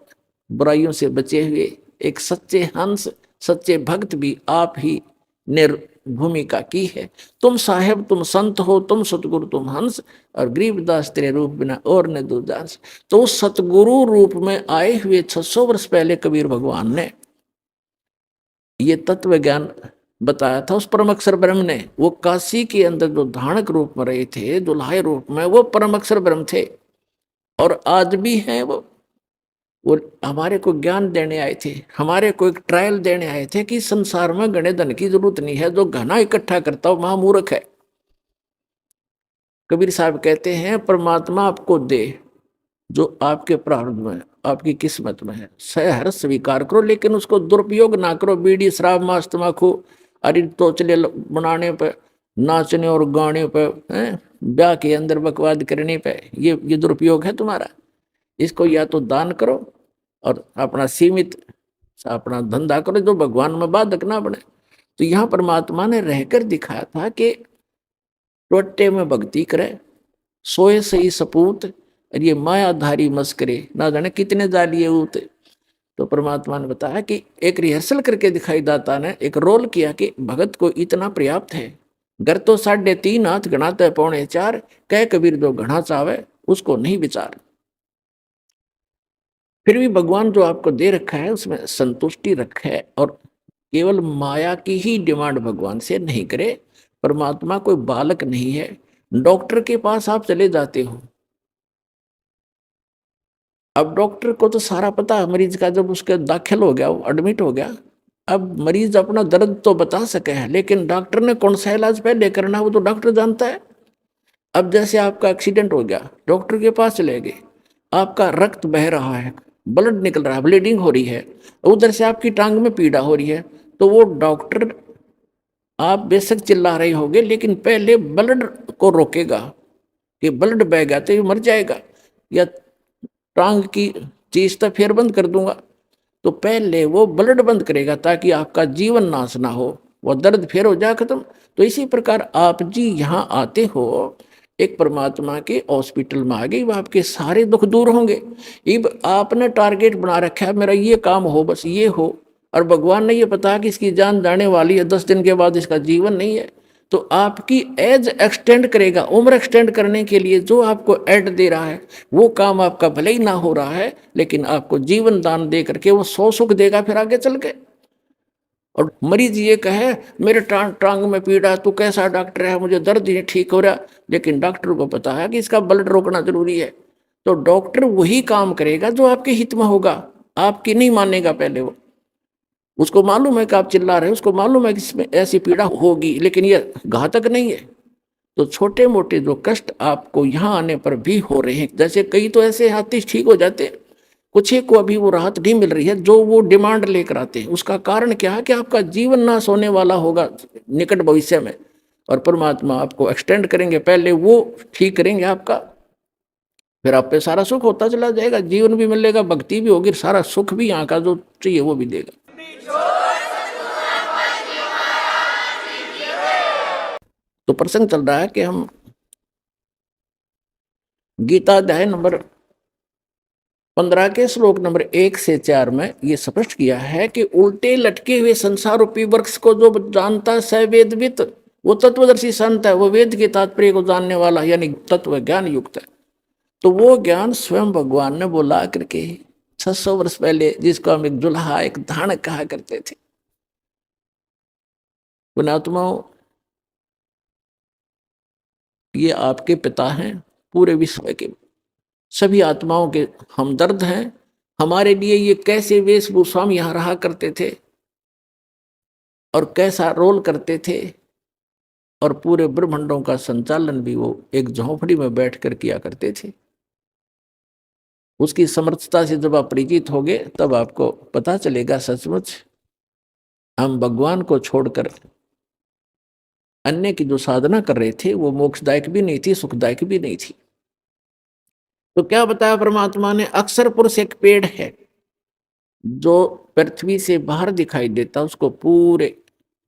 बुराइयों से बचे हुए एक सच्चे हंस, सच्चे भक्त भी आप ही ने भूमिका की है। तुम साहेब, तुम संत हो, तुम सतगुरु, तुम हंस, और गरीबदास तेरे रूप बिना और न दूजांस। तो उस सतगुरु रूप में आए हुए 600 वर्ष पहले कबीर भगवान ने ये तत्व ज्ञान बताया था उस परम अक्षर ब्रह्म ने। वो काशी के अंदर जो धानक रूप में रहे थे, दुल्हाई रूप में, वो परम अक्षर ब्रह्म थे और आज भी हैं वो हमारे को ज्ञान देने आए थे, हमारे को एक ट्रायल देने आए थे कि संसार में घने धन की जरूरत नहीं है, जो घना इकट्ठा करता हो महामूर्ख है। कबीर साहब कहते हैं परमात्मा आपको दे जो आपके प्रारब्ध में, आपकी किस्मत में है, सहर स्वीकार करो, लेकिन उसको दुरुपयोग ना करो। बीड़ी शराब मांस तमाकू अरे तोचले बनाने पे, नाचने और गाने पे, ब्याह के अंदर बकवाद करने पे, ये दुरुपयोग है तुम्हारा। इसको या तो दान करो और अपना सीमित अपना धंधा करो, जो भगवान में बाधक ना बने। तो यहाँ परमात्मा ने रहकर दिखाया था कि टोटे में भक्ति करे, सोए सही सपूत, और ये मायाधारी मस्करे ना जाने कितने जालिए ऊत। तो परमात्मा ने बताया कि एक रिहर्सल करके दिखाई, दाता ने एक रोल किया कि भगत को इतना पर्याप्त है। घर तो 3.5 हाथ गणाते है 4.25, कह कबीर जो घना चावे उसको नहीं विचार। फिर भी भगवान जो आपको दे रखा है उसमें संतुष्टि रखे और केवल माया की ही डिमांड भगवान से नहीं करे। परमात्मा कोई बालक नहीं है। डॉक्टर के पास आप चले जाते हो, अब डॉक्टर को तो सारा पता है मरीज का, जब उसके दाखिल हो गया, वो एडमिट हो गया, अब मरीज अपना दर्द तो बता सके है, लेकिन डॉक्टर ने कौन सा इलाज पहले करना वो तो डॉक्टर जानता है। अब जैसे आपका एक्सीडेंट हो गया, डॉक्टर के पास चले गए, आपका रक्त बह रहा है, ब्लड निकल रहा है, ब्लीडिंग हो रही है, उधर से आपकी टांग में पीड़ा हो रही है, तो वो डॉक्टर, आप बेशक चिल्ला रहे होगे, लेकिन पहले ब्लड को रोकेगा कि ब्लड बह गया तो ये मर जाएगा, या टांग की चीज तो फिर बंद कर दूंगा। तो पहले वो ब्लड बंद करेगा ताकि आपका जीवन नाश ना हो, वो दर्द फिर हो जाए खत्म। तो इसी प्रकार आप जी यहाँ आते हो एक परमात्मा के हॉस्पिटल में आ गए, वो आपके सारे दुख दूर होंगे। अब आपने टारगेट बना रखा है मेरा ये काम हो, बस ये हो, और भगवान ने ये पता कि इसकी जान जाने वाली है, 10 दिन के बाद इसका जीवन नहीं है, तो आपकी एज एक्सटेंड करेगा। उम्र एक्सटेंड करने के लिए जो आपको एड दे रहा है वो काम आपका भले ही ना हो रहा है, लेकिन आपको जीवन दान दे करके वो 100 सुख देगा फिर आगे चल के। और मरीज ये कहे मेरे टांग में पीड़ा, तू कैसा डॉक्टर है, मुझे दर्द ही ठीक हो रहा, लेकिन डॉक्टर को पता है कि इसका ब्लड रोकना जरूरी है। तो डॉक्टर वही काम करेगा जो आपके हित में होगा, आपकी नहीं मानेगा पहले वो। उसको मालूम है कि आप चिल्ला रहे हो, उसको मालूम है कि इसमें ऐसी पीड़ा होगी, लेकिन ये घातक नहीं है। तो छोटे मोटे जो कष्ट आपको यहाँ आने पर भी हो रहे हैं, जैसे कई तो ऐसे हाथी ठीक हो जाते हैं, कुछ एक को अभी वो राहत नहीं मिल रही है जो वो डिमांड लेकर आते हैं। उसका कारण क्या है कि आपका जीवन नाश होने वाला होगा निकट भविष्य में, और परमात्मा आपको एक्सटेंड करेंगे, पहले वो ठीक करेंगे आपका, फिर आप पे सारा सुख होता चला जाएगा, जीवन भी मिलेगा, भक्ति भी होगी, सारा सुख भी यहाँ का जो चाहिए वो भी देगा। तो प्रसंग चल रहा है कि हम गीता अध्याय नंबर 15 के श्लोक नंबर 1 से 4 में ये स्पष्ट किया है कि उल्टे लटके हुए संसार रूपी वृक्ष को जो जानता है स वेदवित, वो तत्वदर्शी संत है, वो वेद के तात्पर्य को जानने वाला यानी तत्व ज्ञान युक्त है। तो वो ज्ञान स्वयं भगवान ने बोला करके 600 वर्ष पहले, जिसको हम एक जुल्हा एक धानक कहा करते थे। पुण्यात्माओं, ये आपके पिता हैं, पूरे विश्व के सभी आत्माओं के हमदर्द हैं। हमारे लिए ये कैसे वेशभूषा में यहाँ रहा करते थे और कैसा रोल करते थे, और पूरे ब्रह्मांडों का संचालन भी वो एक झोंपड़ी में बैठकर किया करते थे। उसकी समर्थता से जब आप परिचित होगे तब आपको पता चलेगा सचमुच हम भगवान को छोड़कर अन्य की जो साधना कर रहे थे वो मोक्षदायक भी नहीं थी, सुखदायक भी नहीं थी। तो क्या बताया परमात्मा ने, अक्षर पुरुष एक पेड़ है जो पृथ्वी से बाहर दिखाई देता, उसको पूरे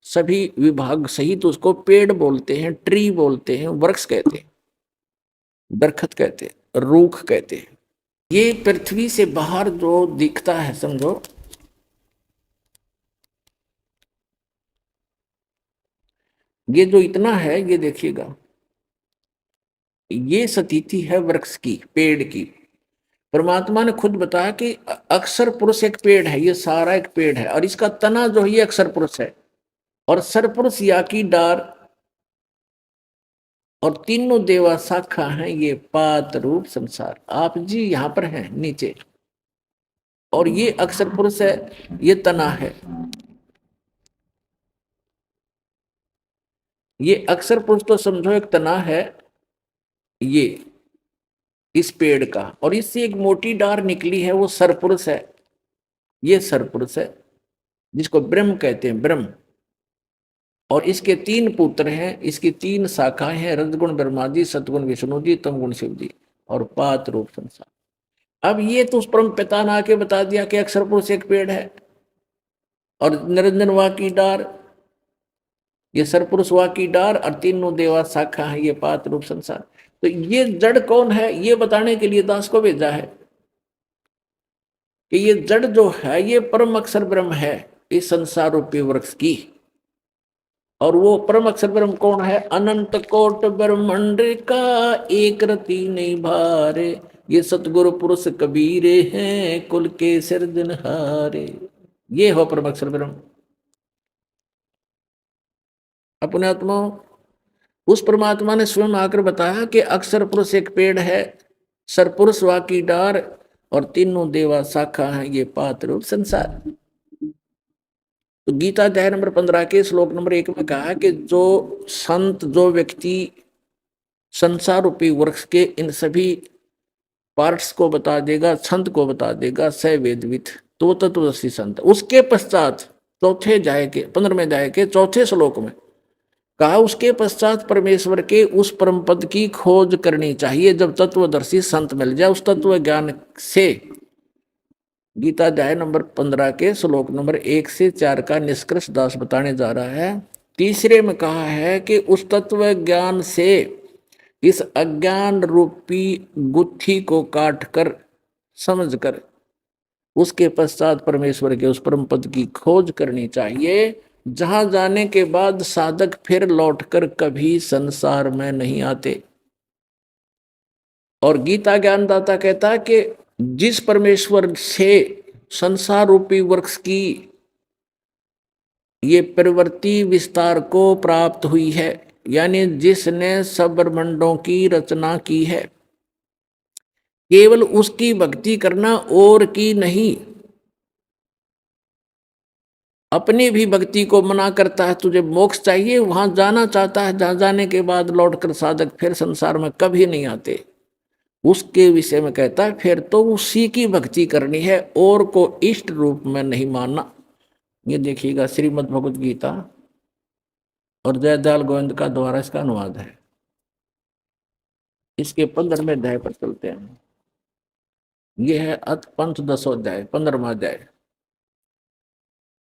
सभी विभाग सहित उसको पेड़ बोलते हैं, ट्री बोलते हैं, वृक्ष कहते हैं, दरखत कहते हैं, रूख कहते हैं। ये पृथ्वी से बाहर जो दिखता है, समझो ये जो इतना है, ये देखिएगा, ये स्थिति है वृक्ष की, पेड़ की। परमात्मा ने खुद बताया कि अक्षर पुरुष एक पेड़ है, ये सारा एक पेड़ है और इसका तना जो है ये अक्षर पुरुष है, और सरपुरुष या की डार और तीनों देवा शाखा हैं, ये पात रूप संसार। आप जी यहां पर हैं नीचे, और ये अक्षर पुरुष है, ये तना है। ये अक्षर पुरुष तो समझो एक तना है ये इस पेड़ का, और इससे एक मोटी डार निकली है, वो सरपुरुष है, ये सरपुरुष है जिसको ब्रह्म कहते हैं, ब्रह्म। और इसके तीन पुत्र हैं, इसकी तीन शाखाएं हैं, रजगुण ब्रह्मा जी, सतगुण विष्णु जी, तमगुण शिव जी, और पात रूप संसार। अब ये तो उस परम पिता ने आके बता दिया कि अक्षर पुरुष एक पेड़ है और निरंजन वा की डार, ये सरपुरुष वा की डार, और तीनों देवा शाखा है, ये पात रूप संसार। तो ये जड़ कौन है, ये बताने के लिए दास को भेजा है कि ये जड़ जो है ये परम अक्षर ब्रह्म है, इस संसार रूपी वृक्ष की। और वो परम अक्षर ब्रह्म कौन है, अनंत कोट ब्रह्मांड का एक रति नहीं भारे, ये सतगुरु पुरुष कबीरे हैं, कुल के सिरजनहारे। ये हो परम अक्षर ब्रह्म। अपने आत्मा उस परमात्मा ने स्वयं आकर बताया कि अक्षर पुरुष एक पेड़ है, सरपुरुष वा की डार, और तीनों देवा शाखा हैं, ये पात रूप संसार। तो गीता अध्याय नंबर 15 के श्लोक नंबर 1 में कहा कि जो संत, जो व्यक्ति संसार रूपी वृक्ष के इन सभी पार्ट्स को बता देगा, छंद को बता देगा, स वेदवित, तो तत्वदर्शी संत। उसके पश्चात चौथे अध्याय के 15वें अध्याय के चौथे श्लोक में कहा, उसके पश्चात परमेश्वर के उस परम पद की खोज करनी चाहिए। जब तत्वदर्शी संत मिल जाए उस तत्व ज्ञान से, गीता अध्याय नंबर 15 के श्लोक नंबर 1 से 4 का निष्कर्ष दास बताने जा रहा है। तीसरे में कहा है कि उस तत्व ज्ञान से इस अज्ञान रूपी गुत्थी को काट कर, समझ कर, उसके पश्चात परमेश्वर के उस परम पद की खोज करनी चाहिए, जहां जाने के बाद साधक फिर लौटकर कभी संसार में नहीं आते। और गीता ज्ञानदाता कहता है कि जिस परमेश्वर से संसार रूपी वृक्ष की ये प्रवृत्ति विस्तार को प्राप्त हुई है, यानी जिसने सब ब्रह्मांडों की रचना की है, केवल उसकी भक्ति करना और की नहीं। अपनी भी भक्ति को मना करता है, तुझे मोक्ष चाहिए, वहां जाना चाहता है, जहां जाने के बाद लौटकर साधक फिर संसार में कभी नहीं आते, उसके विषय में कहता है फिर तो उसी की भक्ति करनी है और को इष्ट रूप में नहीं मानना। ये देखिएगा श्रीमद् भगवद गीता और जयदयाल गोविंद का द्वारा इसका अनुवाद है। इसके 15वें अध्याय पर चलते हैं। यह है अथ पंथ 10वां अध्याय, 15वां अध्याय।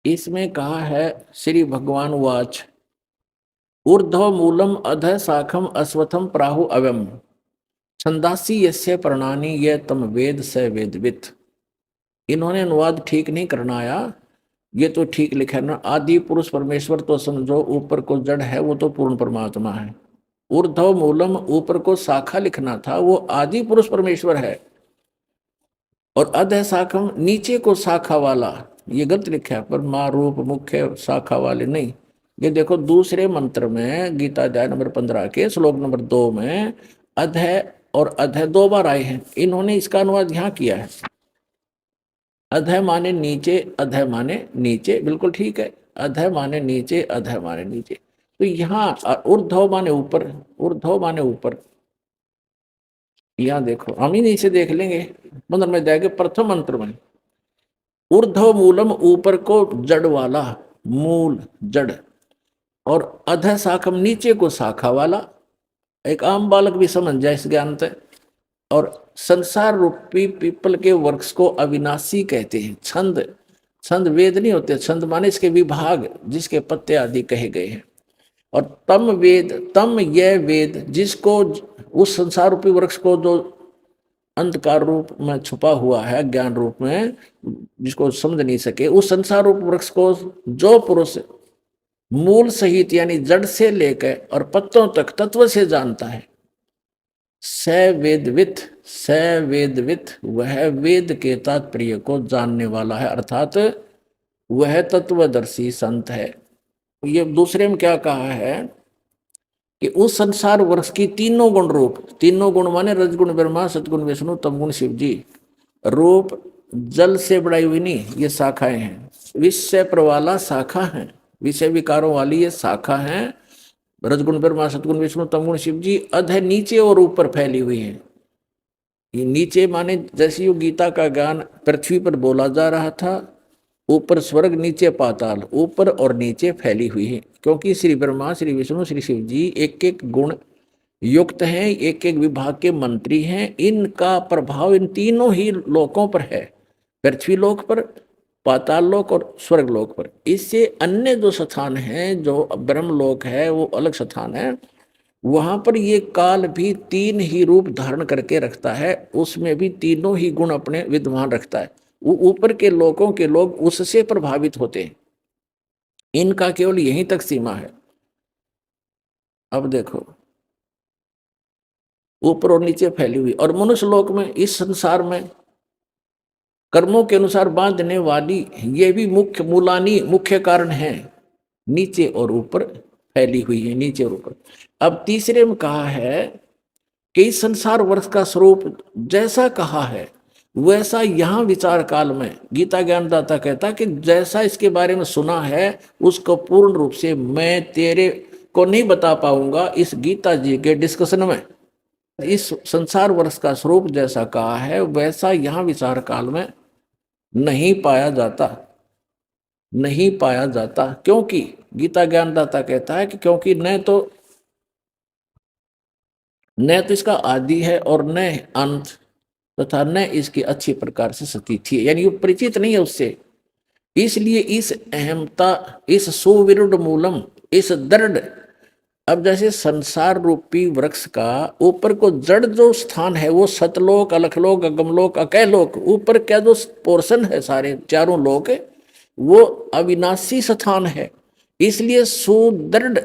इसमें कहा है, श्री भगवान वाच, ऊर्ध्व मूलम अध शाखम अश्वत्थम प्राहु अव्यम, छंदासी यस्य प्रणानी ये तम वेद स वेदवित। इन्होंने अनुवाद ठीक नहीं करना आया, ये तो ठीक लिखा ना, आदि पुरुष परमेश्वर तो समझो ऊपर को जड़ है, वो तो पूर्ण परमात्मा है। ऊर्ध्व मूलम, ऊपर को शाखा लिखना था, वो आदि पुरुष परमेश्वर है। और अध शाखम, नीचे को शाखा वाला, ये गलत लिखा है, पर मारूप मुख्य शाखा वाले नहीं। ये देखो दूसरे मंत्र में गीता अध्याय नंबर 15 के श्लोक नंबर 2 में अध और अध 2 बार आए हैं। इन्होंने इसका अनुवाद यहाँ किया है, अध माने नीचे, अध माने नीचे, बिल्कुल ठीक है, अध माने नीचे, अध माने नीचे। तो यहाँ ऊर्ध्व माने ऊपर, ऊर्ध्व माने ऊपर। यहाँ देखो, हम ही नीचे देख लेंगे 15 में जाएंगे। प्रथम मंत्र में ऊर्ध्व मूलम, ऊपर को जड़ वाला, मूल जड़, और अध शाखम नीचे को शाखा वाला। एक आम बालक भी समझ जाए इस ज्ञान से। और संसार रूपी पीपल के वृक्ष को अविनाशी कहते हैं। छंद, छंद वेद नहीं होते, छंद माने इसके विभाग, जिसके पत्ते आदि कहे गए हैं। और तम वेद, तम यह वेद जिसको, उस संसार रूपी वृक्ष को जो अंधकार रूप में छुपा हुआ है, ज्ञान रूप में, जिसको समझ नहीं सके, उस संसार रूप वृक्ष को जो पुरुष मूल सहित यानी जड़ से लेकर और पत्तों तक तत्व से जानता है, स वेदवित, स वेदवित, वह वेद के तात्पर्य को जानने वाला है, अर्थात वह तत्वदर्शी संत है। ये दूसरे में क्या कहा है कि उस संसार वृक्ष की तीनों गुण रूप, तीनों गुण माने रजगुण ब्रह्मा, सतगुण विष्णु, तमगुण शिव जी, रूप जल से बढ़ाई हुई नहीं, ये शाखाएं हैं। विषय प्रवाला शाखा है, विषय विकारों वाली ये शाखा है। रजगुण ब्रह्मा, सतगुण विष्णु, तमगुण शिव जी, अध नीचे और ऊपर फैली हुई है। ये नीचे माने जैसे यो गीता का ज्ञान पृथ्वी पर बोला जा रहा था, ऊपर स्वर्ग नीचे पाताल, ऊपर और नीचे फैली हुई है। क्योंकि श्री ब्रह्मा, श्री विष्णु, श्री शिव जी एक एक गुण युक्त हैं, एक एक विभाग के मंत्री हैं। इनका प्रभाव इन तीनों ही लोकों पर है, पृथ्वी लोक पर, पाताल लोक और स्वर्ग लोक पर। इससे अन्य जो स्थान है, जो ब्रह्म लोक है, वो अलग स्थान है, वहां पर ये काल भी तीन ही रूप धारण करके रखता है, उसमें भी तीनों ही गुण अपने विद्यमान रखता है। वो ऊपर के लोगों के लोग उससे प्रभावित होते हैं, इनका केवल यहीं तक सीमा है। अब देखो, ऊपर और नीचे फैली हुई, और मनुष्य लोक में, इस संसार में कर्मों के अनुसार बांधने वाली ये भी मुख्य मूलानी, मुख्य कारण है, नीचे और ऊपर फैली हुई है, नीचे और ऊपर। अब तीसरे में कहा है कि इस संसार वर्ष का स्वरूप जैसा कहा है वैसा यहाँ विचार काल में गीता ज्ञानदाता कहता कि जैसा इसके बारे में सुना है उसको पूर्ण रूप से मैं तेरे को नहीं बता पाऊंगा इस गीता जी के डिस्कशन में। इस संसार वर्ष का स्वरूप जैसा कहा है वैसा यहाँ विचार काल में नहीं पाया जाता, नहीं पाया जाता। क्योंकि गीता ज्ञानदाता कहता है कि क्योंकि न तो इसका आदि है और न अंत, तथा न इसकी अच्छी प्रकार से स्थिति है, यानी वो परिचित नहीं है उससे। इसलिए इस अहमता, इस सुविरुद्ध मूलम, इस दृढ़, अब जैसे संसार रूपी वृक्ष का ऊपर को जड़ जो स्थान है वो सतलोक, अलखलोक, अगमलोक, अकैलोक, ऊपर क्या जो पोर्शन है सारे चारों लोक वो अविनाशी स्थान है। इसलिए सुदृढ़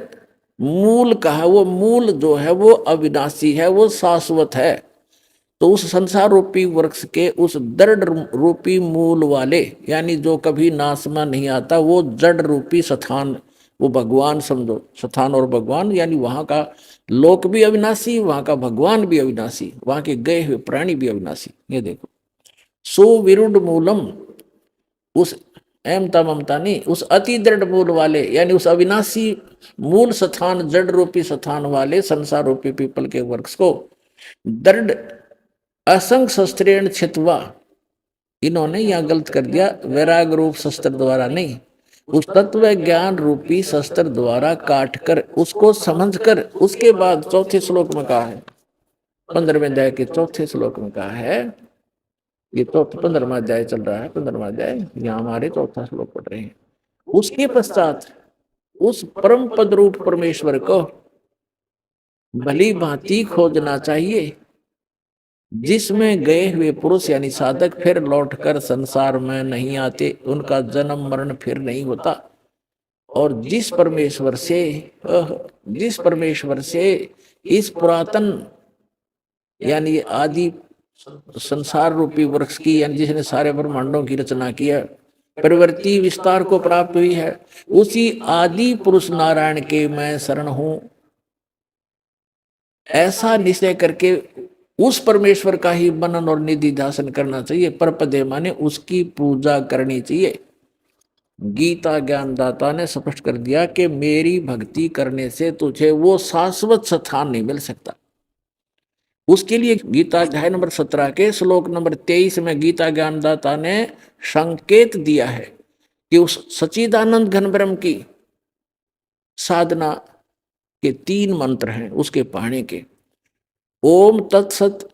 मूल कहा, वो मूल जो है वो अविनाशी है, वो शाश्वत है। तो उस संसार रूपी वृक्ष के उस दृढ़ रूपी मूल वाले, यानी जो कभी नाश में नहीं आता, वो जड़ रूपी स्थान, वो भगवान समझो, स्थान और भगवान, यानी वहां का लोक भी अविनाशी, वहां का भगवान भी अविनाशी, वहां के गए हुए प्राणी भी अविनाशी। ये देखो, सुविरुद्ध मूलम, उस एमता ममता नहीं, उस अति दृढ़ मूल वाले, यानी उस अविनाशी मूल स्थान, जड़ रूपी स्थान वाले संसार रूपी पीपल के वृक्ष को दृढ़ असंग शस्त्रेण छितवा, इन्होंने यहां गलत कर दिया, वैराग रूप शस्त्र द्वारा नहीं, उस तत्व ज्ञान रूपी शस्त्र द्वारा काट कर, उसको समझ कर, उसके बाद चौथे श्लोक में कहा है, 15वें अध्याय के चौथे श्लोक में कहा है, ये तो 15वां अध्याय चल रहा है, 15वां अध्याय, यहाँ हमारे चौथा श्लोक पढ़ रहे हैं। उसके पश्चात उस परम पद रूप परमेश्वर को भली भांति खोजना चाहिए, जिसमें गए हुए पुरुष यानी साधक फिर लौटकर संसार में नहीं आते, उनका जन्म मरण फिर नहीं होता। और जिस परमेश्वर से इस पुरातन यानी आदि संसार रूपी वृक्ष की, यानी जिसने सारे ब्रह्मांडों की रचना की है, प्रवृत्ति विस्तार को प्राप्त हुई है, उसी आदि पुरुष नारायण के मैं शरण हूं, ऐसा निश्चय करके उस परमेश्वर का ही मनन और निधि ध्यान करना चाहिए। परपदे माने उसकी पूजा करनी चाहिए। गीता ज्ञानदाता ने स्पष्ट कर दिया कि मेरी भक्ति करने से तुझे वो शाश्वत स्थान नहीं मिल सकता। उसके लिए गीता अध्याय नंबर 17 के श्लोक नंबर 23 में गीता ज्ञानदाता ने संकेत दिया है कि उस सच्चिदानंद घन ब्रह्म की साधना के 3 मंत्र हैं उसके पाने के। ओम तत्सत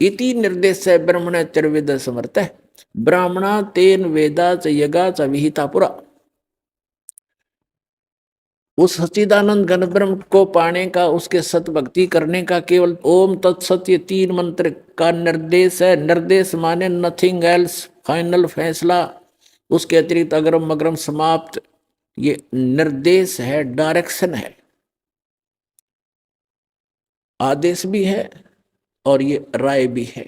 इति निर्देश ब्रह्मण त्रिविद समर्थ ब्राह्मणा तेन वेदा च यगा च विहिता पुरा। उस सच्चिदानंद घन ब्रह्म को पाने का, उसके सत भक्ति करने का केवल ओम तत्सत ये 3 मंत्र का निर्देश है। निर्देश माने नथिंग एल्स, फाइनल फैसला, उसके अतिरिक्त अग्रम मग्रम समाप्त। ये निर्देश है, डायरेक्शन है, आदेश भी है और ये राय भी है।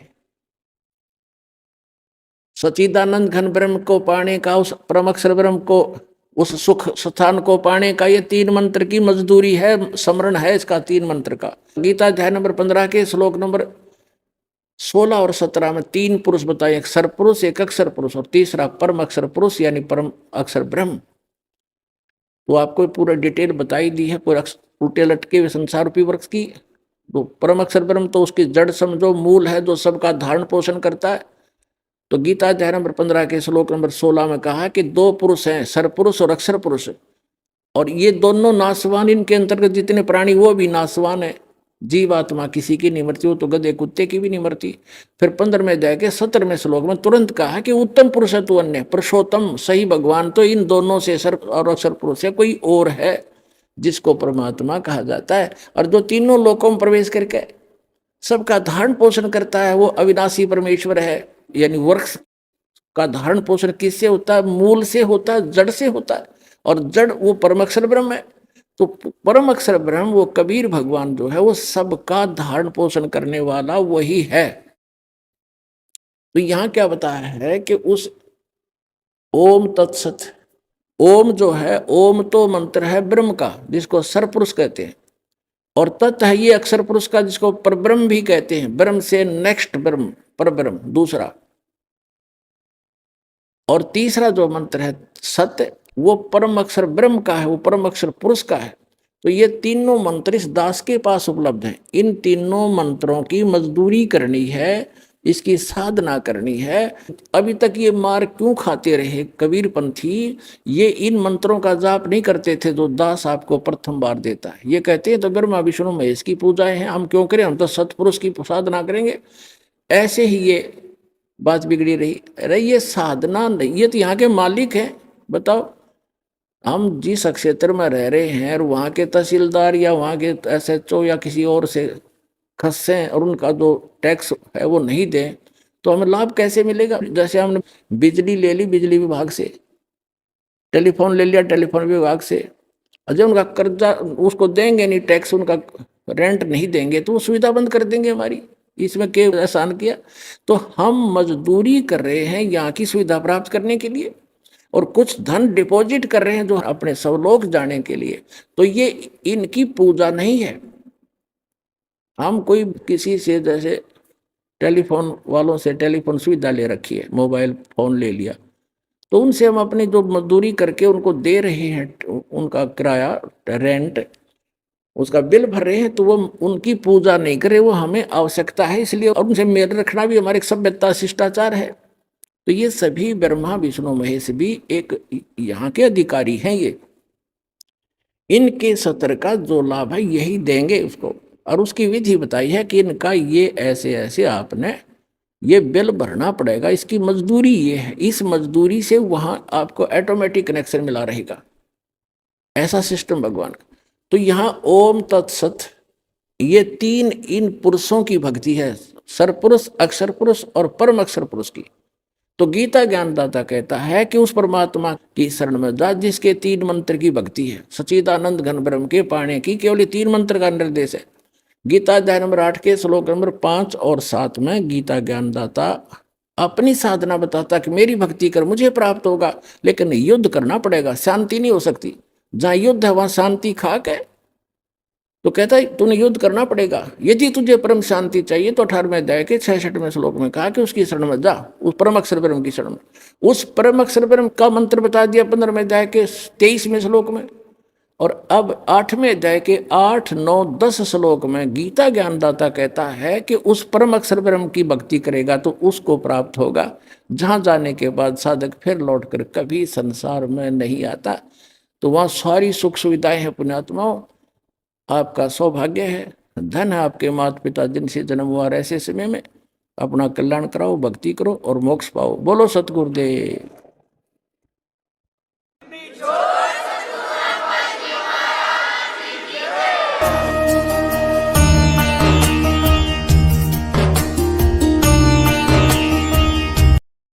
सच्चिदानंद घन ब्रह्म को पाने का, उस परम अक्षर ब्रह्म को, उस सुख स्थान को पाने का ये 3 मंत्र की मजदूरी है, समरण है इसका 3 मंत्र का। गीता अध्याय नंबर 15 के श्लोक नंबर 16 और 17 में 3 पुरुष बताए, एक सरपुरुष, एक अक्षर पुरुष और तीसरा परम अक्षर पुरुष यानी परम अक्षर ब्रह्म। तो आपको पूरा डिटेल बताई दी है पूरा उल्टे लटके हुए संसार रूपी वृक्ष की। तो परम अक्षर ब्रह्म तो उसकी जड़ समझो, मूल है जो सबका धारण पोषण करता है। तो गीता अध्याय नंबर 15 के श्लोक नंबर 16 में कहा कि 2 पुरुष हैं, सरपुरुष और अक्षर पुरुष, और ये दोनों नासवान। इनके अंतर्गत जितने प्राणी वो भी नासवान है। जीवात्मा किसी की नहीं मरती, हो तो गधे कुत्ते की भी नहीं मरती। फिर 15वें अध्याय के 17वें श्लोक में तुरंत कहा कि उत्तम पुरुष है तू अन्य, पुरुषोत्तम सही भगवान तो इन दोनों से सर और अक्षर पुरुष है कोई और है जिसको परमात्मा कहा जाता है, और जो तीनों लोकों में प्रवेश करके सबका धारण पोषण करता है वो अविनाशी परमेश्वर है। यानी वृक्ष का धारण पोषण किससे होता है? मूल से होता है, जड़ से होता है, और जड़ वो परम अक्षर ब्रह्म है। तो परम अक्षर ब्रह्म वो कबीर भगवान जो है वो सबका धारण पोषण करने वाला वही है। तो यहां क्या बताया है कि उस ओम तत्सत, ओम जो है, ओम तो मंत्र है ब्रह्म का जिसको सरपुरुष कहते हैं, और तत् है ये अक्षर पुरुष का जिसको परब्रह्म भी कहते हैं। ब्रह्म से नेक्स्ट ब्रह्म, परब्रह्म दूसरा, और तीसरा जो मंत्र है सत्य वो परम अक्षर ब्रह्म का है, वो परम अक्षर पुरुष का है। तो ये तीनों मंत्र इस दास के पास उपलब्ध हैं। इन तीनों मंत्रों की मजदूरी करनी है, इसकी साधना करनी है। अभी तक ये मार क्यों खाते रहे कबीर पंथी? ये इन मंत्रों का जाप नहीं करते थे जो दास आपको प्रथम बार देता है। ये कहते हैं तो ब्रह्मा विष्णु महेश की पूजाएं हैं, हम क्यों करें, हम तो सतपुरुष की साधना करेंगे। ऐसे ही ये बात बिगड़ी रही। अरे ये साधना नहीं, ये तो यहाँ के मालिक हैं। बताओ, हम जिस क्षेत्र में रह रहे हैं और वहाँ के तहसीलदार या वहाँ के SHO या किसी और से खस्सें और उनका जो टैक्स है वो नहीं दें तो हमें लाभ कैसे मिलेगा? जैसे हमने बिजली ले ली बिजली विभाग से, टेलीफोन ले लिया टेलीफोन विभाग से, और जब उनका कर्जा उसको देंगे नहीं, टैक्स उनका रेंट नहीं देंगे तो वो सुविधा बंद कर देंगे हमारी। इसमें क्या एहसान किया? तो हम मजदूरी कर रहे हैं यहाँ की सुविधा प्राप्त करने के लिए, और कुछ धन डिपॉजिट कर रहे हैं जो अपने स्वलोक जाने के लिए। तो ये इनकी पूजा नहीं है। हम कोई किसी से जैसे टेलीफोन वालों से टेलीफोन सुविधा ले रखी है, मोबाइल फोन ले लिया, तो उनसे हम अपनी जो मजदूरी करके उनको दे रहे हैं, उनका किराया रेंट उसका बिल भर रहे हैं, तो वो उनकी पूजा नहीं करे, वो हमें आवश्यकता है इसलिए, और उनसे मेल रखना भी हमारे सभ्यता शिष्टाचार है। तो ये सभी ब्रह्मा विष्णु महेश भी एक यहाँ के अधिकारी हैं। ये इनके सत्र का जो लाभ है यही देंगे उसको, और उसकी विधि बताई है कि इनका ये ऐसे ऐसे आपने ये बिल भरना पड़ेगा, इसकी मजदूरी ये है, इस मजदूरी से वहां आपको ऑटोमेटिक कनेक्शन मिला रहेगा। ऐसा सिस्टम भगवान का। तो यहाँ ओम तत्सत ये 3 इन पुरुषों की भक्ति है, सरपुरुष, अक्षर पुरुष और परम अक्षर पुरुष की। तो गीता ज्ञानदाता कहता है कि उस परमात्मा की शरण में जा जिसके 3 मंत्र की भक्ति है। सच्चिदानंद घन ब्रह्म के पाने की केवल 3 मंत्र का निर्देश है। गीता अध्याय नंबर 8 के श्लोक नंबर 5 और 7 में गीता ज्ञानदाता अपनी साधना बताता कि मेरी भक्ति कर मुझे प्राप्त होगा, लेकिन युद्ध करना पड़ेगा, शांति नहीं हो सकती। जहाँ युद्ध है वहां शांति खाक है। तो कहता है तूने युद्ध करना पड़ेगा, यदि तुझे परम शांति चाहिए तो 18वें अध्याय के 66वें श्लोक में कहा कि उसकी शरण में जा, उस परम अक्षर ब्रह्म की शरण में। उस परम अक्षर ब्रह्म का मंत्र बता दिया 15वें अध्याय के 23वें श्लोक में। और अब 8वें अध्याय के 8, 9, 10 श्लोक में गीता ज्ञानदाता कहता है कि उस परम अक्षर ब्रह्म की भक्ति करेगा तो उसको प्राप्त होगा, जहां जाने के बाद साधक फिर लौटकर कभी संसार में नहीं आता। तो वहां सारी सुख सुविधाएं हैं। पुण्यात्माओं, आपका सौभाग्य है, धन है आपके माता पिता जिनसे जन्म हुआ। ऐसे समय में अपना कल्याण कराओ, भक्ति करो और मोक्ष पाओ। बोलो सतगुरुदेव।